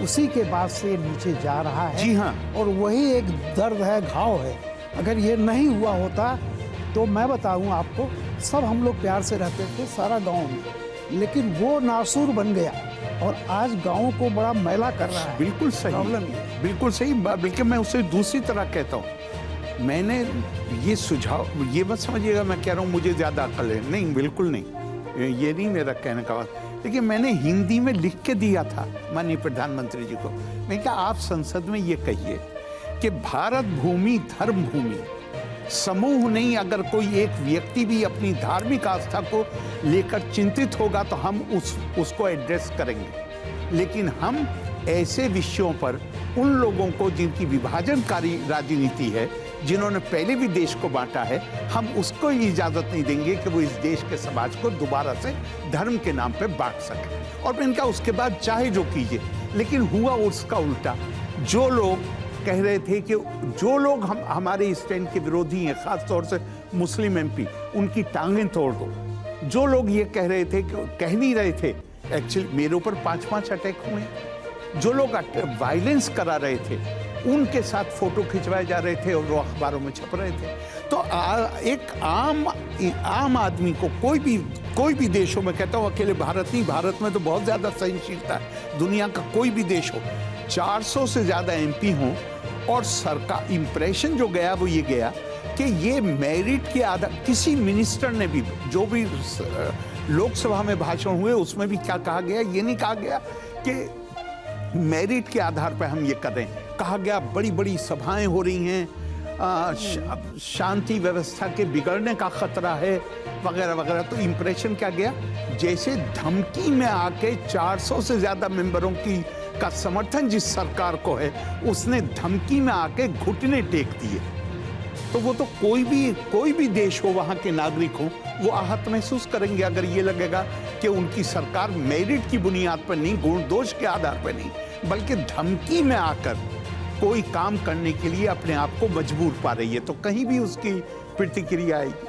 उसी के बाद से नीचे जा रहा है। जी हाँ, और वही एक दर्द है, घाव है। अगर ये नहीं हुआ होता तो मैं बताऊं आपको, सब हम लोग प्यार से रहते थे सारा गांव में, लेकिन वो नासूर बन गया और आज गांव को बड़ा मैला कर रहा है। बिल्कुल सही, प्रॉब्लम ये है। बिल्कुल सही, बल्कि मैं उसे दूसरी तरह कहता हूँ मैंने ये सुझाव, ये मत समझिएगा मैं कह रहा हूँ मुझे ज़्यादा अकल है, नहीं, बिल्कुल नहीं, ये नहीं मेरा कहने का बात। लेकिन मैंने हिंदी में लिख के दिया था माननीय प्रधानमंत्री जी को। मैं कहा आप संसद में ये कहिए कि भारत भूमि धर्म भूमि, समूह नहीं, अगर कोई एक व्यक्ति भी अपनी धार्मिक आस्था को लेकर चिंतित होगा तो हम उसको एड्रेस करेंगे, लेकिन हम ऐसे विषयों पर उन लोगों को जिनकी विभाजनकारी राजनीति है, जिन्होंने पहले भी देश को बांटा है, हम उसको इजाजत नहीं देंगे कि वो इस देश के समाज को दोबारा से धर्म के नाम पे बांट सके। और मैंने कहा उसके बाद चाहे जो कीजिए, लेकिन हुआ उसका उल्टा। जो लोग कह रहे थे कि जो लोग हमारे स्टैंड के विरोधी हैं, खास तौर से मुस्लिम एमपी, उनकी टांगें तोड़ दो। जो लोग ये कह रहे थे, कह नहीं रहे थे, एक्चुअली मेरे ऊपर 5-5 अटैक हुए। जो लोग वायलेंस करा रहे थे उनके साथ फोटो खिंचवाए जा रहे थे और वो अखबारों में छप रहे थे। तो एक आम आदमी को कोई भी देशों में, कहता हूँ अकेले भारत नहीं, भारत में तो बहुत ज़्यादा सहनशीलता है, दुनिया का कोई भी देश हो, 400 से ज़्यादा एमपी हों, और सरकार इंप्रेशन जो गया वो ये गया कि ये मेरिट के आधार, किसी मिनिस्टर ने भी, जो भी लोकसभा में भाषण हुए उसमें भी क्या कहा गया, ये नहीं कहा गया कि मेरिट के आधार पर हम ये कर रहे हैं। कहा गया बड़ी बड़ी सभाएं हो रही हैं, शांति व्यवस्था के बिगड़ने का खतरा है, वगैरह वगैरह। तो इंप्रेशन क्या गया, जैसे धमकी में आके 400 से ज्यादा मेंबरों का समर्थन जिस सरकार को है, उसने धमकी में आके घुटने टेक दिए। तो वो तो कोई भी देश हो, वहां के नागरिक हो, वो आहत महसूस करेंगे अगर ये लगेगा कि उनकी सरकार मेरिट की बुनियाद पर नहीं, गुण दोष के आधार पर नहीं, बल्कि धमकी में आकर कोई काम करने के लिए अपने आप को मजबूर पा रही है। तो कहीं भी उसकी प्रतिक्रिया आएगी।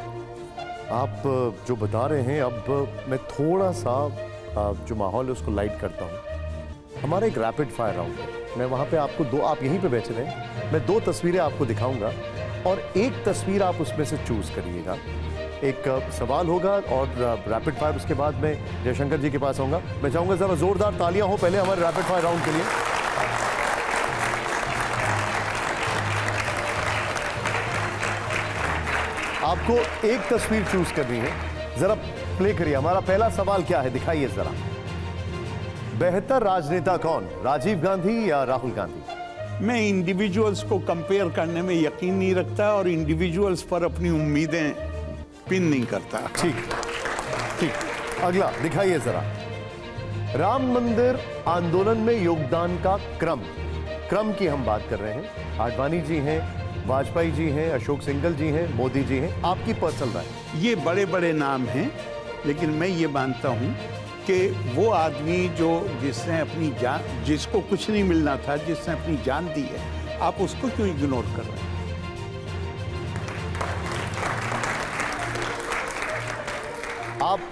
आप जो बता रहे हैं, अब मैं थोड़ा सा जो माहौल है उसको लाइट करता हूँ। हमारा एक रैपिड फायर राउंड है, मैं वहाँ पे आपको आप यहीं पे बैठे रहें, मैं 2 तस्वीरें आपको दिखाऊंगा और एक तस्वीर आप उसमें से चूज करिएगा। एक सवाल होगा और रैपिड फायर, उसके बाद मैं जयशंकर जी के पास आऊंगा। मैं चाहूंगा जरा जोरदार तालियां हो पहले हमारे रैपिड फायर राउंड के लिए। आपको एक तस्वीर चूज करनी है, जरा प्ले करिए। हमारा पहला सवाल क्या है, दिखाइए जरा। बेहतर राजनेता कौन, राजीव गांधी या राहुल गांधी? मैं इंडिविजुअल्स को कंपेयर करने में यकीन नहीं रखता और इंडिविजुअल्स पर अपनी उम्मीदें पिन नहीं करता। ठीक, अगला दिखाइए जरा। राम मंदिर आंदोलन में योगदान का क्रम की हम बात कर रहे हैं। आडवाणी जी हैं, वाजपेयी जी हैं, अशोक सिंघल जी हैं, मोदी जी हैं, आपकी पर्सनल राय? ये बड़े बड़े नाम हैं, लेकिन मैं ये मानता हूं कि वो आदमी जिसने अपनी जान, जिसको कुछ नहीं मिलना था, जिसने अपनी जान दी है, आप उसको क्यों इग्नोर कर रहे हैं?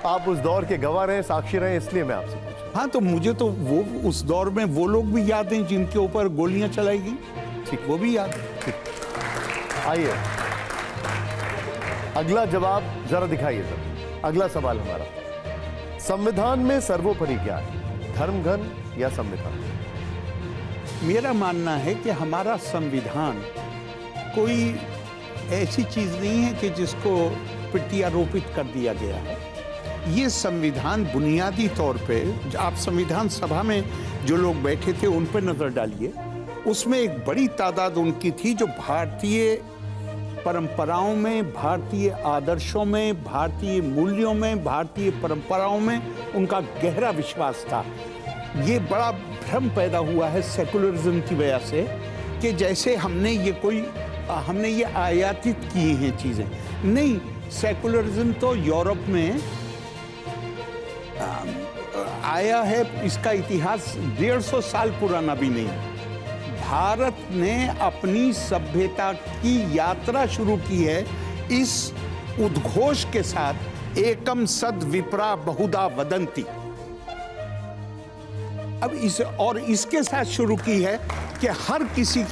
आप उस दौर के गवाह रहे, साक्षी रहे, इसलिए मैं आपसे पूछ रहा हूं। हाँ, तो मुझे तो वो उस दौर में वो लोग भी याद हैं जिनके ऊपर गोलियां चलाई गई। ठीक, वो भी याद है। आइए अगला जवाब जरा दिखाइए जरा। अगला सवाल हमारा, संविधान में सर्वोपरि क्या है, धर्मघन या संविधान? मेरा मानना है कि हमारा संविधान कोई ऐसी चीज नहीं है कि जिसको प्रत्यारोपित कर दिया गया है। ये संविधान बुनियादी तौर पे, आप संविधान सभा में जो लोग बैठे थे उन पर नजर डालिए, उसमें एक बड़ी तादाद उनकी थी जो भारतीय परंपराओं में, भारतीय आदर्शों में, भारतीय मूल्यों में, भारतीय परंपराओं में उनका गहरा विश्वास था। ये बड़ा भ्रम पैदा हुआ है सेकुलरिज्म की वजह से कि जैसे हमने ये आयातित की हैं चीजें। नहीं, सेकुलरिज्म तो यूरोप में आया है, इसका इतिहास 150 साल पुराना भी नहीं। भारत ने अपनी सभ्यता की यात्रा शुरू की है इस उद्घोष के साथ, एकम सद विप्रा बहुधा वदंती। अब इसके साथ शुरू की है कि हर किसी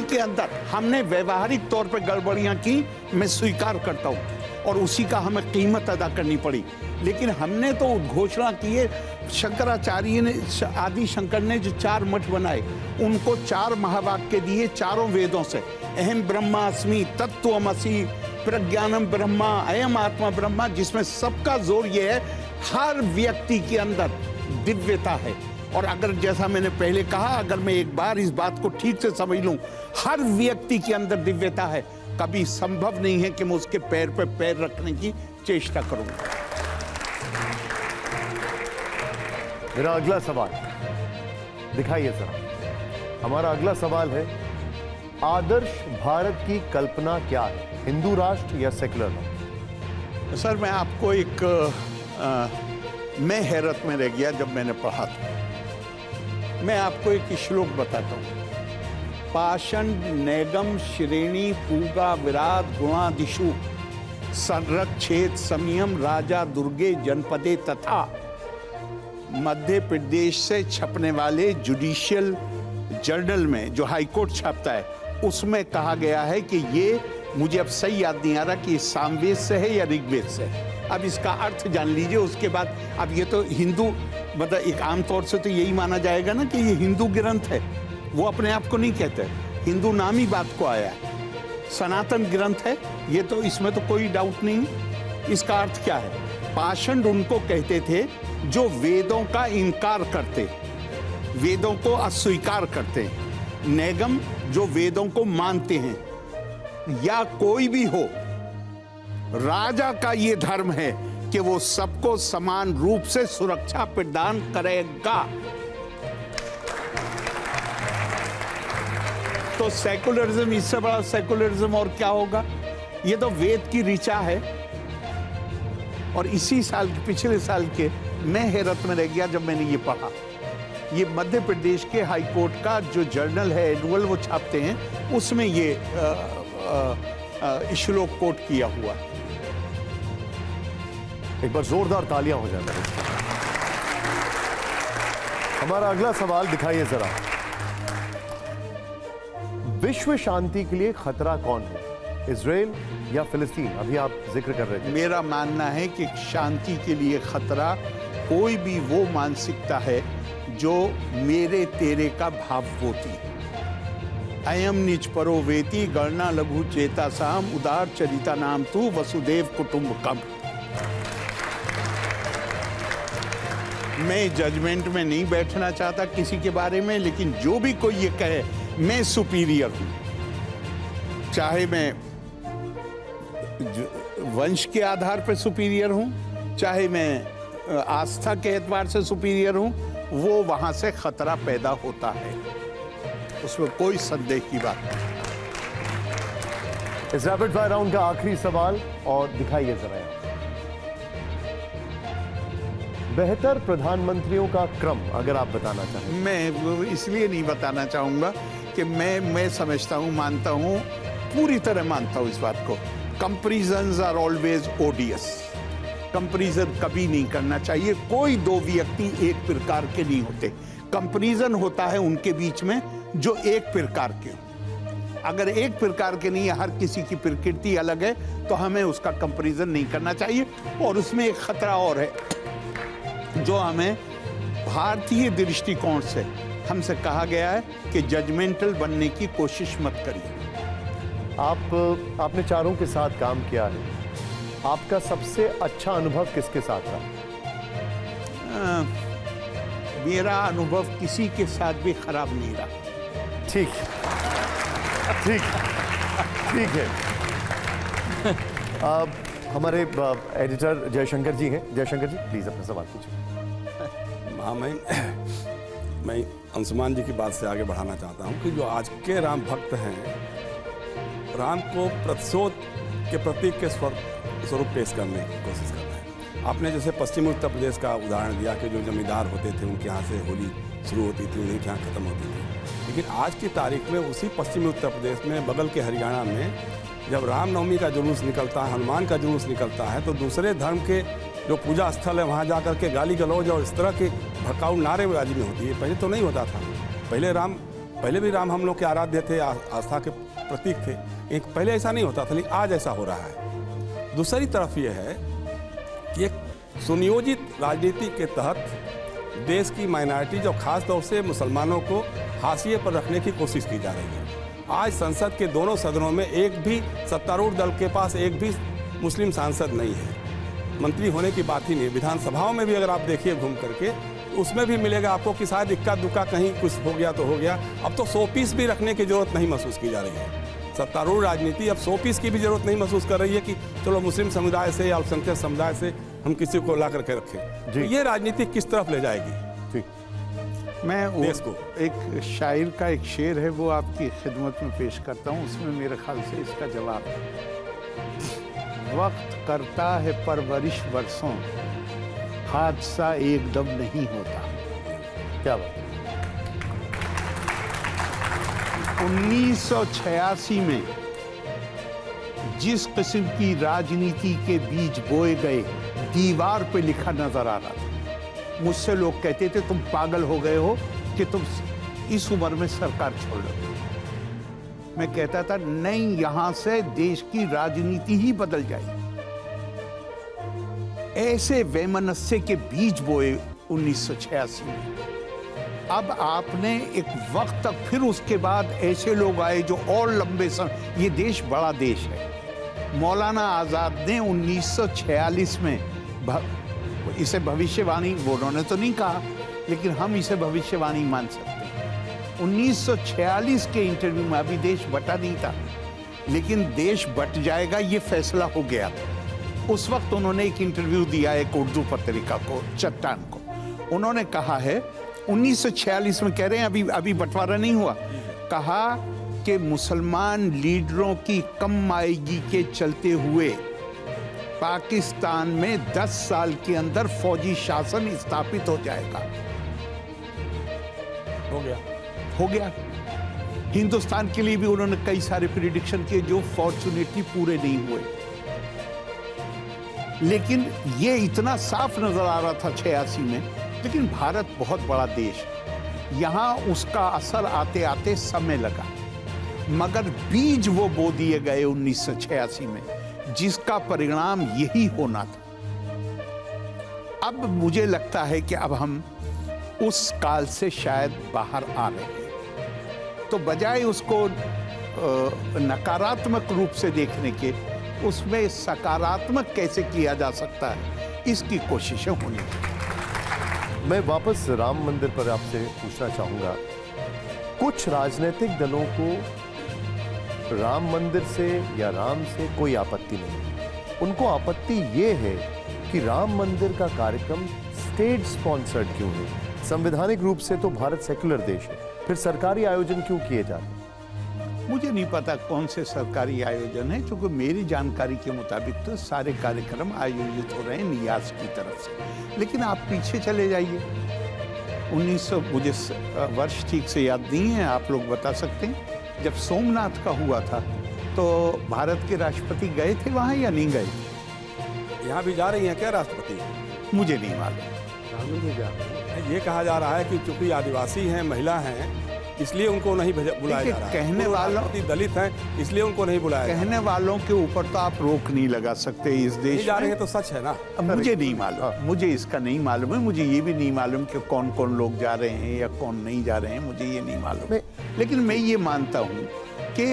के अंदर हमने व्यवहारिक तौर पर गड़बड़ियां की, मैं स्वीकार करता हूं, और उसी का हमें कीमत अदा करनी पड़ी। लेकिन हमने तो उद्घोषणा की है, शंकराचार्य ने, आदि शंकर ने जो 4 मठ बनाए उनको 4 महावाक्य दिए चारों वेदों से। अहम ब्रह्मास्मि, तत्त्वमसि, प्रज्ञानम ब्रह्मा, अयम आत्मा ब्रह्मा, जिसमें सबका जोर ये है हर व्यक्ति के अंदर दिव्यता है। और अगर जैसा मैंने पहले कहा, अगर मैं एक बार इस बात को ठीक से समझ लूं, हर व्यक्ति के अंदर दिव्यता है, कभी संभव नहीं है कि मैं उसके पैर पे पैर रखने की चेष्टा करूंगा। मेरा अगला सवाल दिखाइए जरा। हमारा अगला सवाल है, आदर्श भारत की कल्पना क्या है, हिंदू राष्ट्र या सेक्युलर राष्ट्र? सर, मैं आपको एक मैं हैरत में रह गया जब मैंने पढ़ा था। मैं आपको एक श्लोक बताता हूँ। पाषंड नैगम श्रेणी पूगा विराट गुणादिशु संरक्षेत समयम राजा दुर्गे जनपदे तथा। मध्य प्रदेश से छपने वाले जुडिशियल जर्नल में जो हाईकोर्ट छापता है, उसमें कहा गया है कि ये, मुझे अब सही याद नहीं आ रहा कि सामवेद से है या ऋग्वेद से है। अब इसका अर्थ जान लीजिए, उसके बाद अब ये तो हिंदू, मतलब एक आमतौर से तो यही माना जाएगा ना कि ये हिंदू ग्रंथ है। वो अपने आप को नहीं कहते, हिंदू नाम ही बात को आया है, सनातन ग्रंथ है ये, तो इसमें तो कोई डाउट नहीं। इसका अर्थ क्या है? पाषंड उनको कहते थे जो वेदों का इनकार करते, वेदों को अस्वीकार करते। नैगम जो वेदों को मानते हैं। या कोई भी हो, राजा का ये धर्म है कि वो सबको समान रूप से सुरक्षा प्रदान करेगा। तो सेकुलरिज्म, इससे बड़ा सेकुलरिज्म और क्या होगा? ये तो वेद की ऋचा है। और इसी साल, पिछले साल के, मैं हैरत में रह गया जब मैंने ये पढ़ा। ये मध्य प्रदेश के हाई कोर्ट का जो जर्नल है, एनुअल, वो छापते हैं, उसमें ये श्लोक कोट किया हुआ। एक बार जोरदार तालियां हो जाए। हमारा अगला सवाल दिखाइए जरा। विश्व शांति के लिए खतरा कौन है, इजराइल या फिलिस्तीन? अभी आप जिक्र कर रहे थे। मेरा मानना है कि शांति के लिए खतरा कोई भी वो मानसिकता है जो मेरे तेरे का भाव होती। अयम निज परो वेति गणना लघु चेता साम उदार चरिता नाम तू वसुदेव कुटुंबकम। मैं जजमेंट में नहीं बैठना चाहता किसी के बारे में, लेकिन जो भी कोई ये कहे मैं सुपीरियर हूं, चाहे मैं वंश के आधार पर सुपीरियर हूं, चाहे मैं आस्था के एतबार से सुपीरियर हूं, वो वहां से खतरा पैदा होता है, उसमें कोई संदेह की बात नहीं। इस रैपिड फायर राउंड का आखिरी सवाल, और दिखाइए जरा। बेहतर प्रधानमंत्रियों का क्रम अगर आप बताना चाहें। मैं इसलिए नहीं बताना चाहूंगा कि मैं समझता हूं, मानता हूं, पूरी तरह मानता हूं इस बात को, comparisons are always odious. Comparison कभी नहीं करना चाहिए। कोई दो व्यक्ति एक प्रकार के नहीं होते। कंपैरिजन होता है उनके बीच में जो एक प्रकार के हो। अगर एक प्रकार के नहीं है, हर किसी की प्रकृति अलग है, तो हमें उसका कंपैरिजन नहीं करना चाहिए। और उसमें एक खतरा और है जो हमें भारतीय दृष्टिकोण से हमसे कहा गया है कि जजमेंटल बनने की कोशिश मत करिए। आपने चारों के साथ काम किया है, आपका सबसे अच्छा अनुभव किसके साथ रहा? मेरा अनुभव किसी के साथ भी खराब नहीं रहा। ठीक ठीक ठीक है। हमारे एडिटर जयशंकर जी हैं। जयशंकर जी, प्लीज अपना सवाल पूछिए। हाँ, मैं अंशुमान जी की बात से आगे बढ़ाना चाहता हूँ कि जो आज के राम भक्त हैं, राम को प्रतिशोध के प्रतीक के स्वरूप पेश करने की कोशिश कर रहे हैं। आपने जैसे पश्चिमी उत्तर प्रदेश का उदाहरण दिया कि जो जमींदार होते थे उनके यहाँ से होली शुरू होती थी, उन्हीं के यहाँ खत्म होती थी। लेकिन आज की तारीख में उसी पश्चिमी उत्तर प्रदेश में, बगल के हरियाणा में, जब रामनवमी का जुलूस निकलता है, हनुमान का जुलूस निकलता है, तो दूसरे धर्म के जो पूजा स्थल है वहाँ जा कर के गाली गलौज और इस तरह के भड़काऊ नारेबाजी में होती है। पहले तो नहीं होता था। पहले भी राम हम लोग के आराध्य थे, आस्था के प्रतीक थे। पहले ऐसा नहीं होता था, लेकिन आज ऐसा हो रहा है। दूसरी तरफ ये है कि एक सुनियोजित राजनीति के तहत देश की माइनॉरिटीज और खास तौर से मुसलमानों को हाशिए पर रखने की कोशिश की जा रही है। आज संसद के दोनों सदनों में एक भी सत्तारूढ़ दल के पास एक भी मुस्लिम सांसद नहीं है। मंत्री होने की बात ही नहीं। विधानसभाओं में भी अगर आप देखिए घूम करके, उसमें भी मिलेगा आपको कि शायद इक्का दुक्का कहीं कुछ हो गया तो हो गया। अब तो 100 पीस भी रखने की जरूरत नहीं महसूस की जा रही है। सत्तारूढ़ राजनीति अब 100 पीस की भी जरूरत नहीं महसूस कर रही है कि चलो मुस्लिम समुदाय से या अल्पसंख्यक समुदाय से हम किसी को ला करके रखें। तो ये राजनीति किस तरफ ले जाएगी मैं देश को? एक शायर का एक शेर है, वो आपकी खिदमत में पेश करता हूँ। उसमें मेरे ख्याल से इसका जवाब है, वक्त करता है परवरिश वर्षों, हादसा एकदम नहीं होता। क्या बात। 1986 में जिस किस्म की राजनीति के बीज बोए गए, दीवार पे लिखा नजर आ रहा था। मुझसे लोग कहते थे तुम पागल हो गए हो कि तुम इस उम्र में सरकार छोड़ लो। मैं कहता था नहीं, यहां से देश की राजनीति ही बदल जाएगी। ऐसे वैमनस्य के बीज बोए 1986 में। अब आपने एक वक्त तक, फिर उसके बाद ऐसे लोग आए जो और लंबे समय, ये देश बड़ा देश है। मौलाना आजाद ने 1946 में इसे भविष्यवाणी, वो उन्होंने तो नहीं कहा, लेकिन हम इसे भविष्यवाणी मान सकते हैं। 1946 के इंटरव्यू में, अभी देश बटा नहीं था, लेकिन देश बट जाएगा ये फैसला हो गया था। उस वक्त उन्होंने एक इंटरव्यू दिया एक उर्दू पत्रिका को, चट्टान को। उन्होंने कहा है 1946 में, कह रहे हैं अभी बंटवारा नहीं हुआ, कहा कि मुसलमान लीडरों की कम आएगी के चलते हुए पाकिस्तान में 10 साल के अंदर फौजी शासन स्थापित हो जाएगा। हो गया। हिंदुस्तान के लिए भी उन्होंने कई सारे प्रिडिक्शन किए जो फॉर्चुनेटली पूरे नहीं हुए, लेकिन ये इतना साफ नजर आ रहा था 86 में। लेकिन भारत बहुत बड़ा देश, यहां उसका असर आते आते समय लगा, मगर बीज वो बो दिए गए 1986 में, जिसका परिणाम यही होना था। अब मुझे लगता है कि अब हम उस काल से शायद बाहर आ रहे हैं। तो बजाय उसको नकारात्मक रूप से देखने के, उसमें सकारात्मक कैसे किया जा सकता है, इसकी कोशिशें होनी चाहिए। मैं वापस राम मंदिर पर आपसे पूछना चाहूंगा, कुछ राजनीतिक दलों को राम मंदिर से या राम से कोई आपत्ति नहीं। उनको आपत्ति ये है कि राम मंदिर का कार्यक्रम स्टेट स्पॉन्सर्ड क्यों है? संवैधानिक रूप से तो भारत सेक्युलर देश है, फिर सरकारी आयोजन क्यों किए जाते हैं? मुझे नहीं पता कौन से सरकारी आयोजन है, क्योंकि मेरी जानकारी के मुताबिक तो सारे कार्यक्रम आयोजित हो रहे हैं नियाज की तरफ से। लेकिन आप पीछे चले जाइए, 1900, मुझे वर्ष ठीक से याद नहीं है, आप लोग बता सकते हैं, जब सोमनाथ का हुआ था तो भारत के राष्ट्रपति गए थे वहां या नहीं गए? यहाँ भी जा रही हैं क्या राष्ट्रपति? मुझे नहीं मालूम। ये कहा जा रहा है कि चूंकि आदिवासी हैं, महिला हैं, इसलिए उनको नहीं बुलाया जा रहा है। कहने वालों, दलित हैं, इसलिए उनको नहीं बुलाया। कहने वालों के ऊपर तो आप रोक नहीं लगा सकते इस देश में। जा रहे हैं तो सच है ना। मुझे नहीं मालूम, मुझे इसका नहीं मालूम है। मुझे ये भी नहीं मालूम कि कौन कौन लोग जा रहे हैं या कौन नहीं जा रहे हैं, मुझे ये नहीं मालूम। लेकिन मैं ये मानता हूँ कि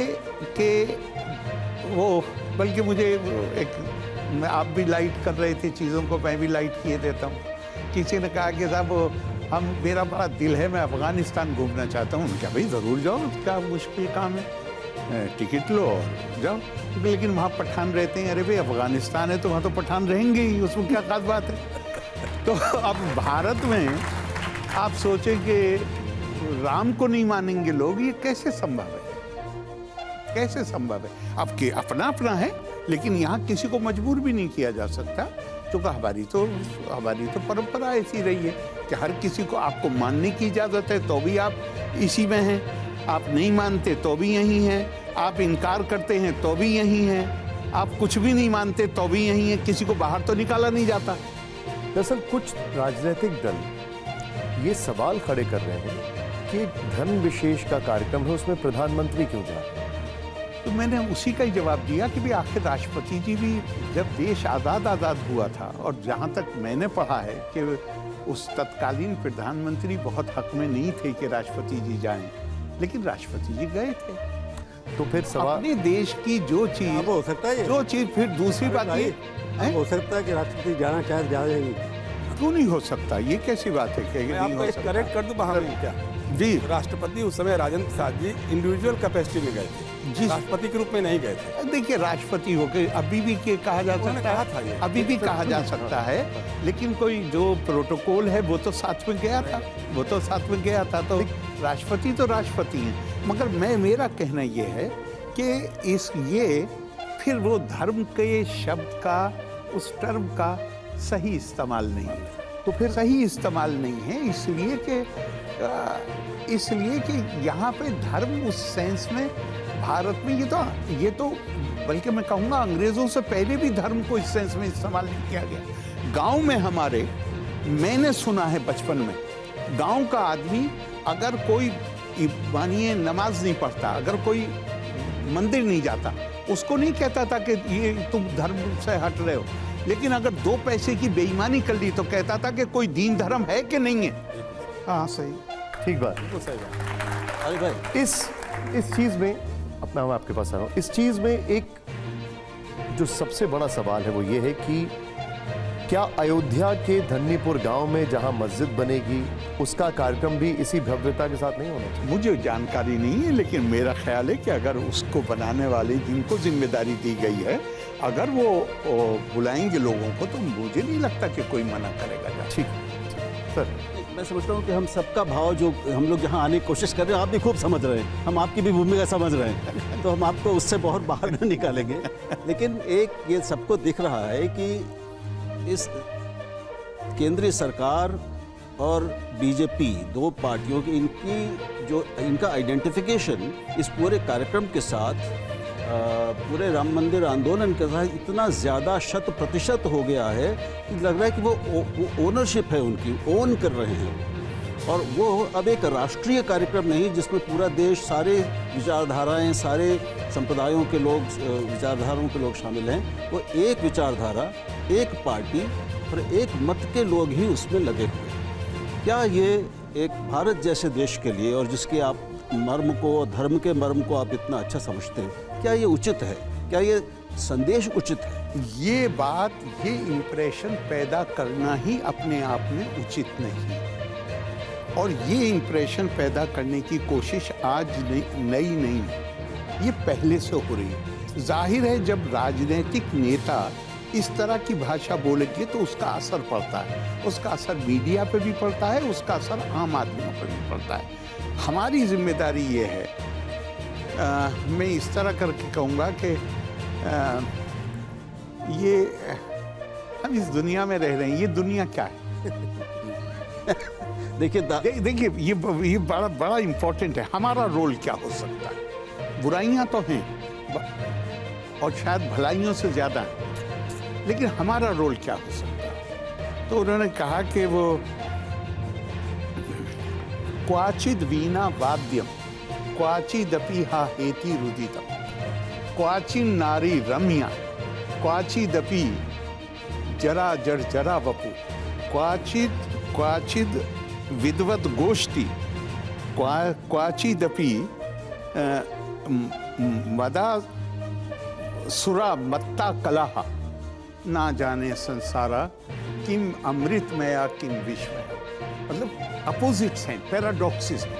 वो, बल्कि मुझे मैं, आप भी लाइट कर रहे थे चीज़ों को, मैं भी लाइट किए देता हूँ। किसी ने कहा कि साहब मेरा बड़ा दिल है, मैं अफगानिस्तान घूमना चाहता हूँ। क्या भाई ज़रूर जाओ, क्या मुश्किल काम है, टिकट लो और जाओ। लेकिन वहाँ पठान रहते हैं। अरे भाई अफगानिस्तान है तो वहाँ तो पठान रहेंगे ही, उसमें क्या खास बात है। तो अब भारत में आप सोचें कि राम को नहीं मानेंगे लोग, ये कैसे संभव है? कैसे संभव है? अब के अपना अपना है, लेकिन यहाँ किसी को मजबूर भी नहीं किया जा सकता, क्योंकि हमारी तो परंपरा ऐसी रही है कि हर किसी को, आपको मानने की इजाज़त है तो भी आप इसी में हैं, आप नहीं मानते तो भी यहीं हैं, आप इनकार करते हैं तो भी यहीं हैं, आप कुछ भी नहीं मानते तो भी यहीं हैं, किसी को बाहर तो निकाला नहीं जाता। दरअसल कुछ राजनीतिक दल ये सवाल खड़े कर रहे हैं कि धर्म विशेष का कार्यक्रम है, उसमें प्रधानमंत्री क्यों जा रहे हैं? तो मैंने उसी का ही जवाब दिया कि भाई आखिर राष्ट्रपति जी भी जब देश आज़ाद हुआ था, और जहाँ तक मैंने पढ़ा है कि उस तत्कालीन प्रधानमंत्री बहुत हक में नहीं थे कि राष्ट्रपति जी जाएं, लेकिन राष्ट्रपति जी गए थे। तो फिर सवाल अपने देश की जो चीज अब हो सकता है ये। जो चीज फिर दूसरी बात ये अब हो सकता है कि राष्ट्रपति जाना चाहे जा जाएंगे। क्यों नहीं हो सकता, ये कैसी बात है कि मैं नहीं आपको हो एक सकता? करेक्ट कर दूं महामहिम क्या जी राष्ट्रपति उस समय राजेंद्र प्रसाद जी इंडिविजुअल कैपेसिटी में गए थे, जी। राष्ट्रपति के रूप में नहीं गए थे। देखिए, राष्ट्रपति होके अभी भी के कहा जा उन्होंने सकता कहा था है, ये। अभी भी कहा जा सकता है, लेकिन कोई जो प्रोटोकॉल है वो तो साथ में गया था, वो तो साथ में गया था। तो राष्ट्रपति तो राष्ट्रपति हैं, मगर मेरा कहना ये है कि ये फिर वो धर्म के शब्द का, उस टर्म का सही इस्तेमाल नहीं है। तो फिर सही इस्तेमाल नहीं है इसलिए कि यहाँ पे धर्म उस सेंस में भारत में ये तो बल्कि मैं कहूँगा अंग्रेज़ों से पहले भी धर्म को इस सेंस में इस्तेमाल नहीं किया गया। गांव में हमारे, मैंने सुना है बचपन में, गांव का आदमी अगर कोई मानिए नमाज नहीं पढ़ता, अगर कोई मंदिर नहीं जाता, उसको नहीं कहता था कि ये तुम धर्म से हट रहे हो, लेकिन अगर 2 पैसे की बेईमानी कर ली तो कहता था कि कोई दीन धर्म है कि नहीं है। हाँ सही, ठीक बात। अरे भाई, इस चीज में अपना हम आपके पास आ रहा हूं, इस चीज में एक जो सबसे बड़ा सवाल है वो ये है कि क्या अयोध्या के धन्नीपुर गांव में जहां मस्जिद बनेगी उसका कार्यक्रम भी इसी भव्यता के साथ नहीं होना चाहिए? मुझे जानकारी नहीं है, लेकिन मेरा ख्याल है कि अगर उसको बनाने वाले जिनको जिम्मेदारी दी गई है, अगर वो बुलाएंगे लोगों को, तो मुझे नहीं लगता कि कोई मना करेगा। ठीक सर, मैं समझता हूँ कि हम सबका भाव जो हम लोग यहाँ आने की कोशिश कर रहे हैं, आप भी खूब समझ रहे हैं, हम आपकी भी भूमिका समझ रहे हैं, तो हम आपको उससे बहुत बाहर न निकालेंगे। लेकिन एक ये सबको दिख रहा है कि इस केंद्रीय सरकार और बीजेपी, 2 पार्टियों की इनका आइडेंटिफिकेशन इस पूरे कार्यक्रम के साथ, पूरे राम मंदिर आंदोलन के साथ इतना ज़्यादा 100% हो गया है कि लग रहा है कि वो ओनरशिप है उनकी, ओन कर रहे हैं। और वो अब एक राष्ट्रीय कार्यक्रम नहीं जिसमें पूरा देश, सारे विचारधाराएं, सारे संप्रदायों के लोग, विचारधाराओं के लोग शामिल हैं। वो एक विचारधारा, एक पार्टी और एक मत के लोग ही उसमें लगे हुए हैं। क्या ये एक भारत जैसे देश के लिए, और जिसके आप मर्म को, धर्म के मर्म को आप इतना अच्छा समझते हैं, क्या ये उचित है? क्या ये संदेश उचित है? ये बात, ये इंप्रेशन पैदा करना ही अपने आप में उचित नहीं, और ये इंप्रेशन पैदा करने की कोशिश आज नई नहीं, ये पहले से हो रही है। जाहिर है जब राजनीतिक नेता इस तरह की भाषा बोलेंगे तो उसका असर पड़ता है, उसका असर मीडिया पे भी पड़ता है, उसका असर आम आदमियों पर भी पड़ता है। हमारी जिम्मेदारी ये है, मैं इस तरह करके कहूँगा कि ये हम इस दुनिया में रह रहे हैं, ये दुनिया क्या है? देखिए ये बड़ा इम्पोर्टेंट है। हमारा रोल क्या हो सकता है? बुराइयां तो हैं और शायद भलाइयों से ज़्यादा हैं, लेकिन हमारा रोल क्या हो सकता है? तो उन्होंने कहा कि वो क्वाचिद वीणा वाद्यम क्वाचिदपि हा हेति रुदितम क्वाचिन नारी रम्या क्वाचिदपि जरा जरा वपु क्वाचिद विद्वत गोष्ठी क्वाचिदपि मदा सुरा मत्ता कलह, ना जाने संसारा किम अमृतमया किम विश्वमया। मतलब अपोजिट्स हैं, पैराडॉक्सिस हैं।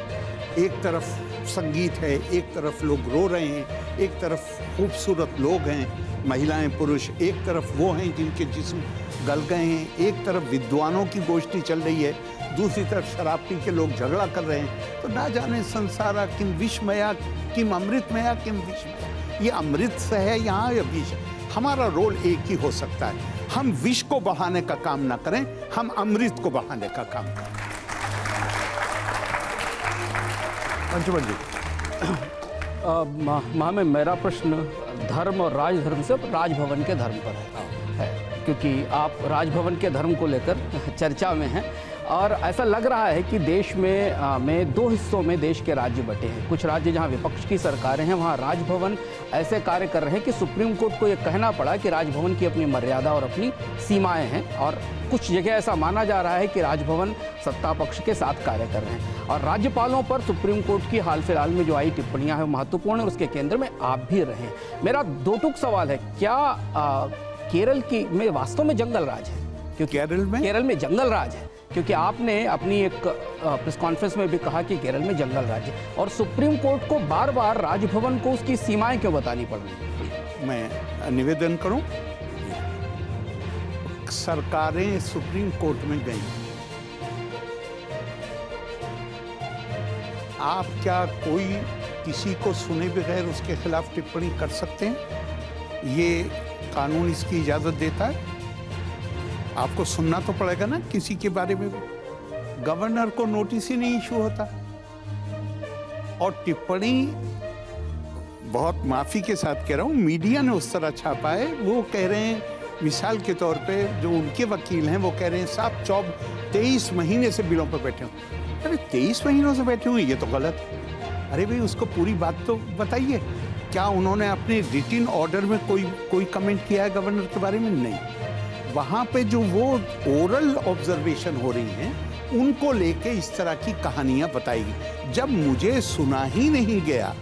एक तरफ संगीत है, एक तरफ लोग रो रहे हैं, एक तरफ खूबसूरत लोग हैं, महिलाएं पुरुष, एक तरफ वो हैं जिनके जिस्म गल गए हैं, एक तरफ विद्वानों की गोष्ठी चल रही है, दूसरी तरफ शराब पी के लोग झगड़ा कर रहे हैं। तो ना जाने संसारा किम विश्वमया किम अमृतमया किम विश्वमया। ये अमृत से है यहाँ या विष? हमारा रोल एक ही हो सकता है, हम विष को बढ़ाने का काम ना करें, हम अमृत को बढ़ाने का काम करें। अंशुमन जी, में मेरा प्रश्न धर्म और राजधर्म से राजभवन के धर्म पर है, क्योंकि आप राजभवन के धर्म को लेकर चर्चा में हैं। और ऐसा लग रहा है कि देश में दो हिस्सों में देश के राज्य बटे हैं। कुछ राज्य जहां विपक्ष की सरकारें हैं वहां राजभवन ऐसे कार्य कर रहे हैं कि सुप्रीम कोर्ट को ये कहना पड़ा कि राजभवन की अपनी मर्यादा और अपनी सीमाएं हैं, और कुछ जगह ऐसा माना जा रहा है कि राजभवन सत्ता पक्ष के साथ कार्य कर रहे हैं। और राज्यपालों पर सुप्रीम कोर्ट की हाल फिलहाल में जो आई टिप्पणियां हैं महत्वपूर्ण, और उसके केंद्र में आप भी रहे। मेरा दो टूक सवाल है, क्या केरल में वास्तव में जंगल राज है? क्योंकि केरल में जंगल राज है, क्योंकि आपने अपनी एक प्रेस कॉन्फ्रेंस में भी कहा कि केरल में जंगल राज है, और सुप्रीम कोर्ट को बार बार राजभवन को उसकी सीमाएं क्यों बतानी पड़ रही है? मैं निवेदन करूं, सरकारें सुप्रीम कोर्ट में गई, आप क्या कोई किसी को सुने बगैर उसके खिलाफ टिप्पणी कर सकते हैं? ये कानून इसकी इजाजत देता है? आपको सुनना तो पड़ेगा ना किसी के बारे में। गवर्नर को नोटिस ही नहीं इशू होता, और टिप्पणी, बहुत माफी के साथ कह रहा हूं, मीडिया ने उस तरह छापा है। वो कह रहे हैं, मिसाल के तौर पे जो उनके वकील हैं वो कह रहे हैं साहब 23 महीने से बिलों पर बैठे हूं। अरे 23 महीनों से बैठे हुए, ये तो गलत है। अरे भाई उसको पूरी बात तो बताइए। क्या उन्होंने अपने रिटिन ऑर्डर में कोई कमेंट किया है गवर्नर के बारे में? नहीं। वहां पे जो वो ओरल ऑब्जर्वेशन हो रही हैं उनको लेके इस तरह की कहानियां बताएगी। जब मुझे सुना ही नहीं गया,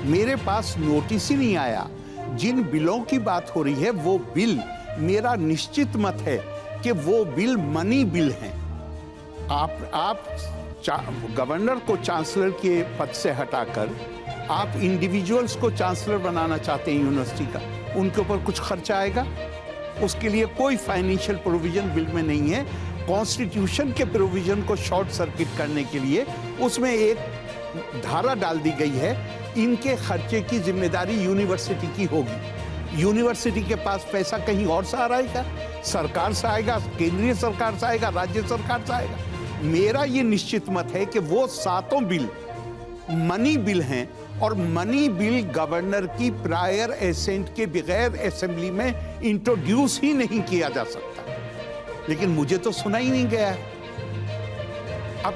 मेरे पास नोटिस ही नहीं आया, जिन बिलों की बात हो रही है वो बिल, मेरा निश्चित मत है कि वो बिल मनी बिल हैं। आप गवर्नर को चांसलर के पद से हटाकर आप इंडिविजुअल्स को चांसलर बनाना चाहते हैं यूनिवर्सिटी का, उनके ऊपर कुछ खर्चा आएगा? उसके लिए कोई फाइनेंशियल प्रोविजन बिल में नहीं है। कॉन्स्टिट्यूशन के प्रोविजन को शॉर्ट सर्किट करने के लिए उसमें एक धारा डाल दी गई है, इनके खर्चे की जिम्मेदारी यूनिवर्सिटी की होगी। यूनिवर्सिटी के पास पैसा कहीं और से आ रहा है क्या? सरकार से आएगा, केंद्रीय सरकार से आएगा, राज्य सरकार से आएगा। मेरा ये निश्चित मत है कि वो सातों बिल मनी बिल हैं, और मनी बिल गवर्नर की प्रायर एसेंट के बगैर असेंबली में इंट्रोड्यूस ही नहीं किया जा सकता। लेकिन मुझे तो सुना ही नहीं गया। अब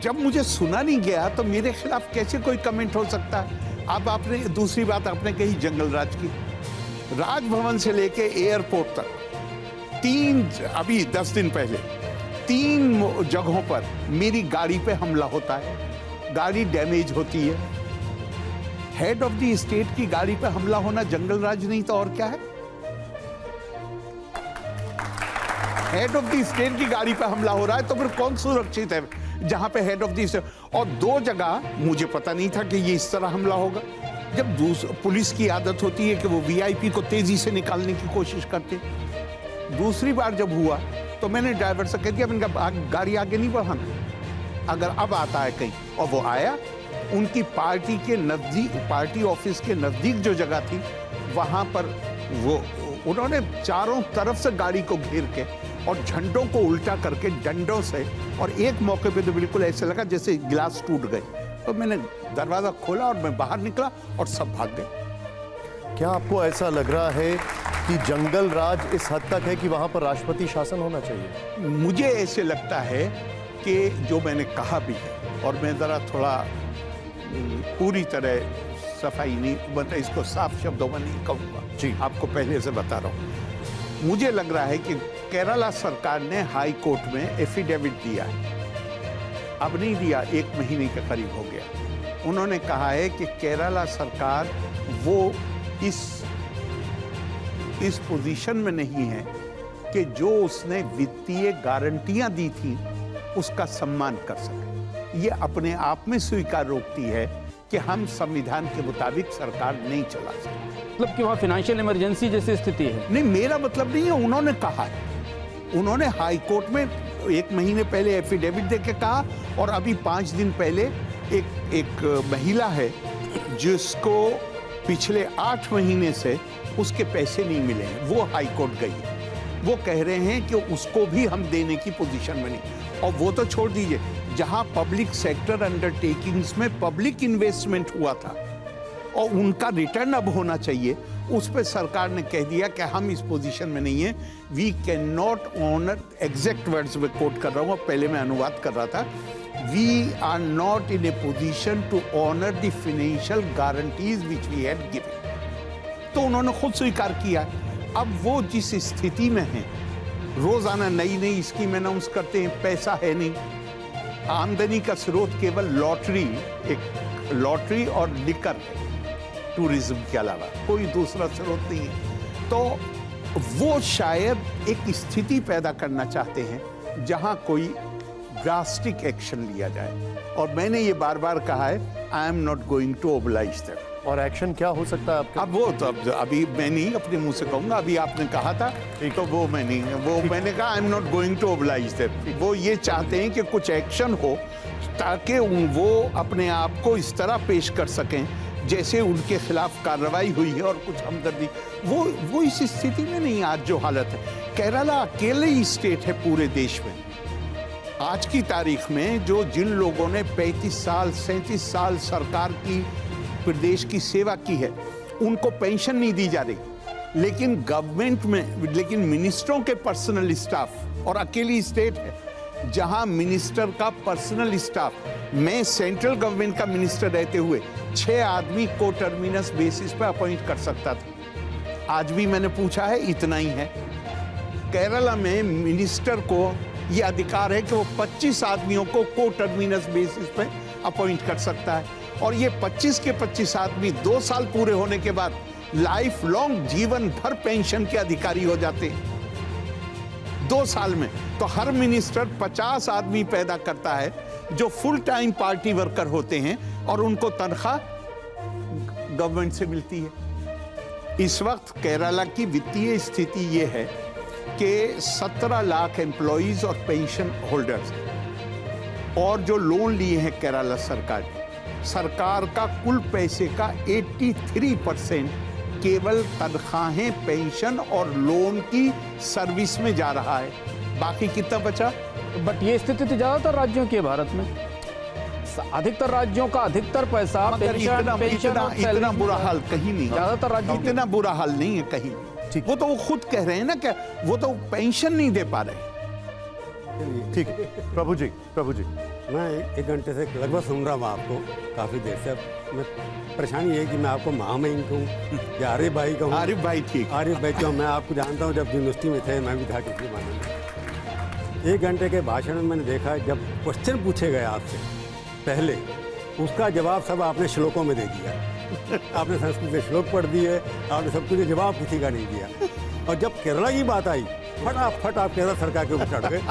जब मुझे सुना नहीं गया तो मेरे खिलाफ कैसे कोई कमेंट हो सकता है? अब आपने दूसरी बात आपने कही जंगल राज की। राजभवन से लेके एयरपोर्ट तक अभी 10 दिन पहले 3 जगहों पर मेरी गाड़ी पे हमला होता है, गाड़ी डैमेज होती है। हेड ऑफ द स्टेट की गाड़ी पे हमला होना जंगल राज नहीं तो और क्या है? हेड ऑफ द स्टेट की गाड़ी पे हमला हो रहा है तो फिर कौन सुरक्षित है जहां पे हेड ऑफ द स्टेट? और 2 जगह मुझे पता नहीं था कि ये इस तरह हमला होगा। जब पुलिस की आदत होती है कि वो वीआईपी को तेजी से निकालने की कोशिश करते। दूसरी बार जब हुआ तो मैंने ड्राइवर से कह दिया, मैंने कहा गाड़ी आगे नहीं बढ़ाना, अगर अब आता है कहीं। और वो आया, उनकी पार्टी के नजदीक, पार्टी ऑफिस के नजदीक जो जगह थी वहां पर वो उन्होंने चारों तरफ से गाड़ी को घेर के और झंडों को उल्टा करके डंडों से, और एक मौके पे तो बिल्कुल ऐसे लगा जैसे गिलास टूट गए। तो मैंने दरवाजा खोला और मैं बाहर निकला और सब भाग गए। क्या आपको ऐसा लग रहा है कि जंगल राज इस हद तक है कि वहां पर राष्ट्रपति शासन होना चाहिए? मुझे ऐसे लगता है कि जो मैंने कहा भी है, और मैं ज़रा थोड़ा पूरी तरह सफाई नहीं, मतलब इसको साफ शब्दों में नहीं कहूँगा जी, आपको पहले से बता रहा हूँ। मुझे लग रहा है कि केरला सरकार ने हाई कोर्ट में एफिडेविट दिया है, अब नहीं दिया, 1 महीने के करीब हो गया। उन्होंने कहा है कि केरला सरकार वो इस पोजीशन में नहीं है कि जो उसने वित्तीय गारंटियां दी थी उसका सम्मान कर सके। ये अपने आप में स्वीकार रोकती है कि हम संविधान के मुताबिक सरकार नहीं चला सकते। मतलब कि वहाँ फाइनेंशियल इमरजेंसी जैसी स्थिति है? नहीं, मेरा मतलब नहीं है, उन्होंने कहा है। उन्होंने हाई कोर्ट में 1 महीने पहले एफिडेविट देके कहा, और अभी 5 दिन पहले एक महिला है जिसको पिछले 8 महीने से उसके पैसे नहीं मिले हैं, वो हाई कोर्ट गई है। वो कह रहे हैं कि उसको भी हम देने की पोजीशन में नहीं। और वो तो छोड़ दीजिए, जहां पब्लिक सेक्टर अंडरटेकिंग्स में पब्लिक इन्वेस्टमेंट हुआ था और उनका रिटर्न अब होना चाहिए, उस पर सरकार ने कह दिया कि हम इस पोजीशन में नहीं है, we can not honour, exact words में कोट कर रहा हूँ, पहले मैं अनुवाद कर रहा था, we are not in a position to honour the financial guarantees which we had given. तो उन्होंने खुद स्वीकार किया। अब वो जिस स्थिति में है, रोजाना नई नई स्कीम अनाउंस करते हैं, पैसा है नहीं, आमदनी का स्रोत केवल लॉटरी और लिकर है, टूरिज्म के अलावा कोई दूसरा स्रोत नहीं है। तो वो शायद एक स्थिति पैदा करना चाहते हैं जहां कोई ड्रास्टिक एक्शन लिया जाए, और मैंने ये बार बार कहा है, I am not going to oblige them. और एक्शन क्या हो सकता है आपका? अब वो तो अभी मैं नहीं अपने मुंह से कहूंगा, अभी आपने कहा था तो वो मैं नहीं, वो मैंने कहा I am not going to oblige them. वो ये चाहते हैं कि कुछ एक्शन हो ताकि वो अपने आप को इस तरह पेश कर सकें जैसे उनके खिलाफ कार्रवाई हुई है और कुछ हमदर्दी। वो इस स्थिति में नहीं आज जो हालत है। केरला अकेले ही स्टेट है पूरे देश में आज की तारीख में जो जिन लोगों ने 35 साल 37 साल सरकार की प्रदेश की सेवा की है, उनको पेंशन नहीं दी जा रही, लेकिन गवर्नमेंट में, लेकिन मिनिस्टरों के पर्सनल स्टाफ, और अकेली स्टेट है जहां मिनिस्टर का पर्सनल स्टाफ, मैं सेंट्रल गवर्नमेंट का मिनिस्टर रहते हुए 6 आदमी को टर्मिनस बेसिस पे अपॉइंट कर सकता था। आज भी मैंने पूछा है, इतना ही है। केरला में मिनिस्टर को यह अधिकार है कि वो 25 आदमियों को टर्मिनस बेसिस पे अपॉइंट कर सकता है, और ये 25 के 25 आदमी 2 साल पूरे होने के बाद लाइफ लॉन्ग जीवन भर पेंशन के अधिकारी हो जाते हैं 2 साल में। तो हर मिनिस्टर 50 आदमी पैदा करता है जो फुल टाइम पार्टी वर्कर होते हैं, और उनको तनख्वाह गवर्नमेंट से मिलती है। इस वक्त केरला की वित्तीय स्थिति ये है कि 17 लाख एम्प्लॉइज और पेंशन होल्डर्स, और जो लोन लिए हैं केरला सरकार का कुल पैसे का 83% केवल तनख्वाहें, पेंशन और लोन की सर्विस में जा रहा है। बाकी कितना बचा? बट ये स्थिति तो ज्यादातर राज्यों की है भारत में। अधिकतर राज्यों का अधिकतर पैसा मगर इतना बुरा हाल कहीं नहीं, ज्यादातर राज्यों इतना बुरा हाल नहीं है कहीं। वो तो वो खुद कह रहे हैं ना कि वो तो पेंशन नहीं दे पा रहे। ठीक है प्रभु जी, मैं 1 घंटे से लगभग सुन रहा हूँ आपको, काफ़ी देर से। अब मैं परेशानी ये है कि मैं आपको महामहिम कहूँ या आरिफ भाई कहूँ। आरिफ भाई ठीक। आरिफ भाई क्यों, मैं आपको जानता हूँ, जब यूनिवर्सिटी में थे मैं भी था किसी मामले में। 1 घंटे के भाषण में मैंने देखा, जब क्वेश्चन पूछे गए आपसे पहले, उसका जवाब सब आपने श्लोकों में दे दिया। आपने संस्कृत के श्लोक पढ़ दिए, आपने सब कुछ जवाब किसी का नहीं दिया। और जब केरला की बात आई, फटाफट आप केरला सरकार के ऊपर चढ़ गए।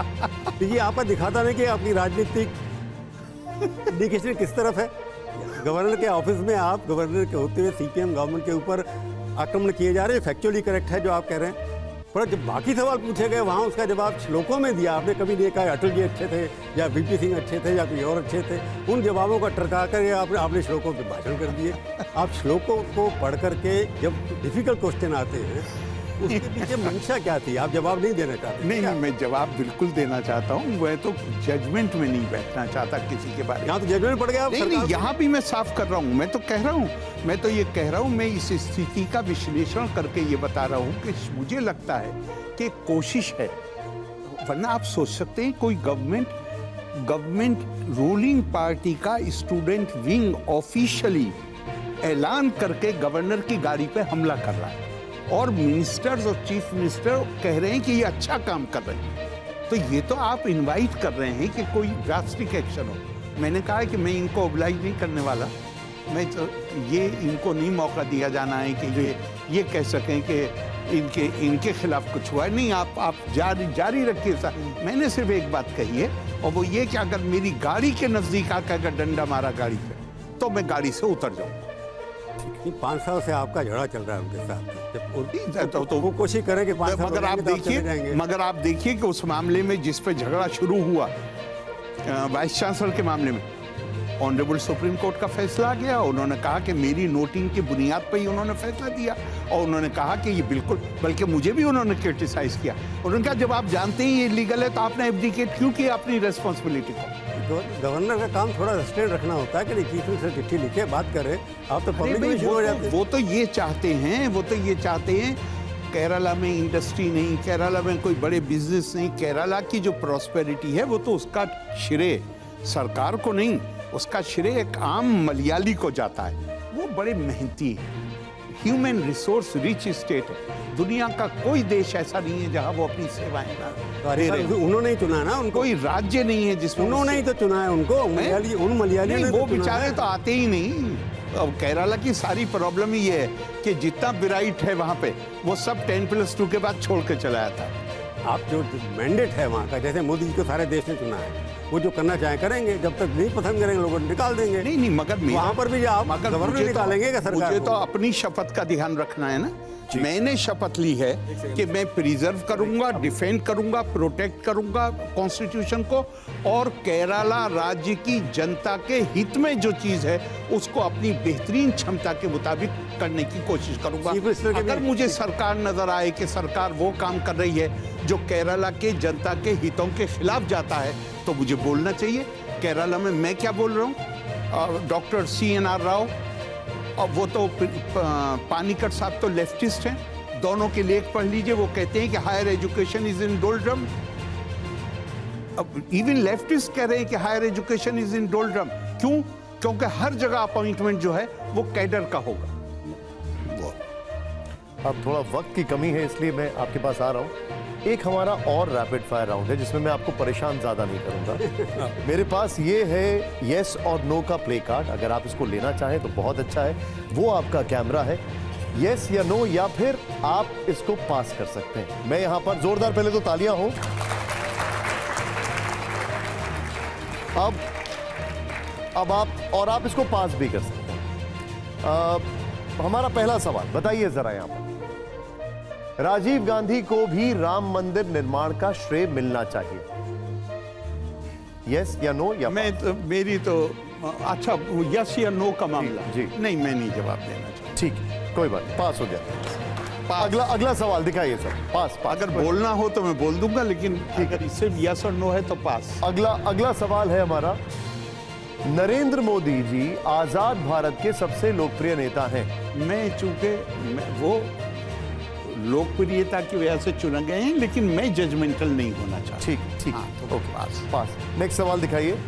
तो ये आपका दिखाता नहीं कि अपनी राजनीतिक इंडिकेशन किस तरफ है। गवर्नर के ऑफिस में आप गवर्नर के होते हुए सीपीएम गवर्नमेंट के ऊपर आक्रमण किए जा रहे हैं। फैक्चुअली करेक्ट है जो आप कह रहे हैं, पर जब बाकी सवाल पूछे गए वहाँ उसका जवाब श्लोकों में दिया। आपने कभी नहीं कहा अटल जी अच्छे थे या वीपी सिंह अच्छे थे या कोई और अच्छे थे। उन जवाबों का टरका कर आपने श्लोकों पे भाषण कर दिए। आप श्लोकों को पढ़ करके जब डिफिकल्ट क्वेश्चन आते हैं, उसके पीछे मंशा क्या थी? आप जवाब नहीं देना चाहते? नहीं, मैं जवाब बिल्कुल देना चाहता हूँ। मैं तो जजमेंट में नहीं बैठना चाहता किसी के बारे में। यहाँ तो जजमेंट पड़ गया। नहीं, यहाँ भी मैं साफ कर रहा हूँ। मैं तो कह रहा हूँ, मैं तो ये कह रहा हूँ, मैं इस स्थिति का विश्लेषण करके ये बता रहा हूँ कि मुझे लगता है कि कोशिश है, वरना आप सोच सकते हैं कोई गवर्नमेंट रूलिंग पार्टी का स्टूडेंट विंग ऑफिशियली ऐलान करके गवर्नर की गाड़ी पे हमला कर रहा है, और मिनिस्टर्स और चीफ मिनिस्टर कह रहे हैं कि ये अच्छा काम कर रहे हैं। तो ये तो आप इनवाइट कर रहे हैं कि कोई ड्रास्टिक एक्शन हो। मैंने कहा है कि मैं इनको ओबलाइज नहीं करने वाला। मैं तो ये इनको नहीं मौका दिया जाना है कि ये कह सकें कि इनके खिलाफ कुछ हुआ है। नहीं, आप जारी रखिए सर। मैंने सिर्फ एक बात कही है, और वो ये कि अगर मेरी गाड़ी के नजदीक आकर अगर डंडा मारा गाड़ी पे, तो मैं गाड़ी से उतर जाऊँ। 5 साल से आपका झगड़ा चल रहा है उनके साथ, तो वो कोशिश करें कि 5 साल मगर आप देखिए कि उस मामले में जिस पे झगड़ा शुरू हुआ, वाइस चांसलर के मामले में, ऑनरेबल सुप्रीम कोर्ट का फैसला आ गया। उन्होंने कहा कि मेरी नोटिंग की बुनियाद पर ही उन्होंने फैसला दिया, और उन्होंने कहा कि ये बिल्कुल, बल्कि मुझे भी उन्होंने क्रिटिसाइज किया। उन्होंने कहा जब आप जानते ही ये लीगल है तो आपने एब्डिकेट क्यों किया अपनी रेस्पॉन्सिबिलिटी को? गवर्नर का काम थोड़ा रेस्ट्रेंट रखना होता है कि नहीं, चीफ मिनिस्टर चिट्ठी लिखे, बात करे, आप तो अरे पब्लिक भाई, में शुरू हो जाते हैं। वो तो ये चाहते हैं, केरला में इंडस्ट्री नहीं, केरला में कोई बड़े बिजनेस नहीं, केरला की जो प्रॉस्पेरिटी है वो तो उसका श्रेय सरकार को नहीं, उसका श्रेय एक आम मलयाली को जाता है। वो बड़े मेहनती है, ह्यूमन रिसोर्स रिच स्टेट है। दुनिया का कोई देश ऐसा नहीं है जहां वो अपनी सेवाएं ना तो अरे दे रहे हो। उन्होंने ही चुना है ना उनको, कोई राज्य नहीं है जिसमें उन्होंने ही तो चुना है उनको, मलयाली, उन मलयालियों ने नहीं, तो वो चुना बेचारे है। तो आते ही नहीं। अब केरला की सारी प्रॉब्लम ये है कि जितना बिराइट है वहां पे वो सब 10+2 के बाद छोड़ के चला जाता है। आप जो मैंडेट है वहाँ का, जैसे मोदी जी को सारे देश ने चुना है, वो जो करना चाहे करेंगे, जब तक नहीं पसंद करेंगे लोगों ने निकाल देंगे। नहीं मगर वहाँ पर भी आप मगर गवर्नर मुझे निकालेंगे क्या सरकार मुझे को? तो अपनी शपथ का ध्यान रखना है ना। मैंने शपथ ली है कि मैं प्रिजर्व करूंगा, डिफेंड करूंगा, प्रोटेक्ट करूंगा कॉन्स्टिट्यूशन को, और केरला राज्य की जनता के हित में जो चीज है उसको अपनी बेहतरीन क्षमता के मुताबिक करने की कोशिश करूंगा। चीफ मिनिस्टर के अगर भी- मुझे सरकार नजर आए कि सरकार वो काम कर रही है जो केरला के जनता के हितों के खिलाफ जाता है तो मुझे बोलना चाहिए। केरला में मैं क्या बोल रहा हूँ, डॉक्टर CNR राव, अब वो तो पानीकर साहब तो लेफ्टिस्ट हैं, दोनों के लेख पढ़ लीजिए, वो कहते हैं कि higher education is in doldrum. अब इवन लेफ्टिस्ट कह रहे हैं कि higher education is in doldrum. क्यों? क्योंकि हर जगह अपॉइंटमेंट जो है वो कैडर का होगा। अब थोड़ा वक्त की कमी है इसलिए मैं आपके पास आ रहा हूँ। एक हमारा और रैपिड फायर राउंड है जिसमें मैं आपको परेशान ज्यादा नहीं करूंगा। मेरे पास ये है यस और नो का प्ले कार्ड, अगर आप इसको लेना चाहें तो बहुत अच्छा है। वो आपका कैमरा है, यस या नो, या फिर आप इसको पास कर सकते हैं। मैं यहां पर जोरदार पहले तो तालियां हो। अब आप इसको पास भी कर सकते हैं। हमारा पहला सवाल बताइए जरा, यहां पर राजीव गांधी को भी राम मंदिर निर्माण का श्रेय मिलना चाहिए, यस या नो? या मैं तो मेरी तो अच्छा यस या नो का मामला जी। नहीं, मैं नहीं जवाब देना चाहता। ठीक है, कोई बात नहीं, पास हो गया। अगला सवाल दिखाइए सर। पास। अगर बोलना हो तो मैं बोल दूंगा, लेकिन अगर सिर्फ यस और नो है तो पास। अगला सवाल है हमारा, नरेंद्र मोदी जी आजाद भारत के सबसे लोकप्रिय नेता हैं। मैं चूंकि वो लोकप्रियता की वजह से चुने गए हैं, लेकिन मैं जजमेंटल नहीं होना चाहता। ठीक हाँ, तो ओके, पास। पास। नेक्स्ट सवाल दिखाइए,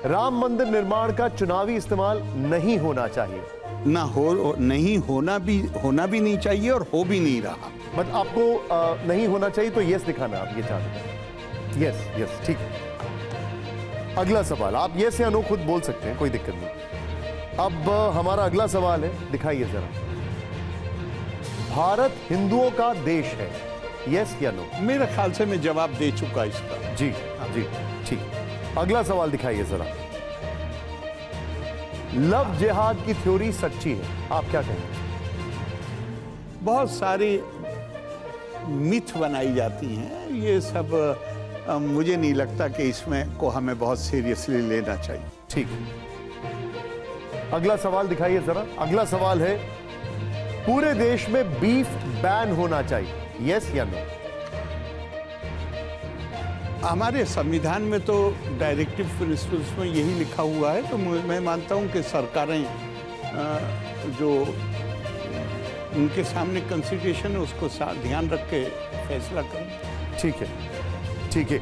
राम मंदिर निर्माण का चुनावी इस्तेमाल नहीं होना चाहिए। ना हो, नहीं होना भी नहीं चाहिए और हो भी नहीं रहा। मतलब आपको नहीं होना चाहिए तो यस दिखाना, आप ये चाहते हैं? यस, ठीक है। अगला सवाल, आप यस या नो खुद बोल सकते हैं, कोई दिक्कत नहीं। अब हमारा अगला सवाल है, दिखाइए जरा, भारत हिंदुओं का देश है, यस या नो? मेरे ख्याल से मैं जवाब दे चुका इसका। जी, ठीक। अगला सवाल दिखाइए जरा, लव जिहाद की थ्योरी सच्ची है, आप क्या कहेंगे? बहुत सारी मिथ बनाई जाती हैं, ये सब मुझे नहीं लगता कि इसमें को हमें बहुत सीरियसली लेना चाहिए। ठीक है। अगला सवाल दिखाइए जरा। अगला सवाल है, पूरे देश में बीफ बैन होना चाहिए, यस या नो? हमारे संविधान में तो डायरेक्टिव प्रिंसिपल्स में यही लिखा हुआ है, तो मैं मानता हूं कि सरकारें जो उनके सामने कॉन्स्टिट्यूशन है उसको ध्यान रख के फैसला करें। ठीक है।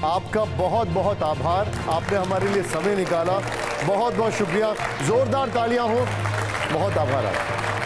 आपका बहुत बहुत आभार, आपने हमारे लिए समय निकाला, बहुत बहुत शुक्रिया, जोरदार तालियां हो। बहुत आभार आपका।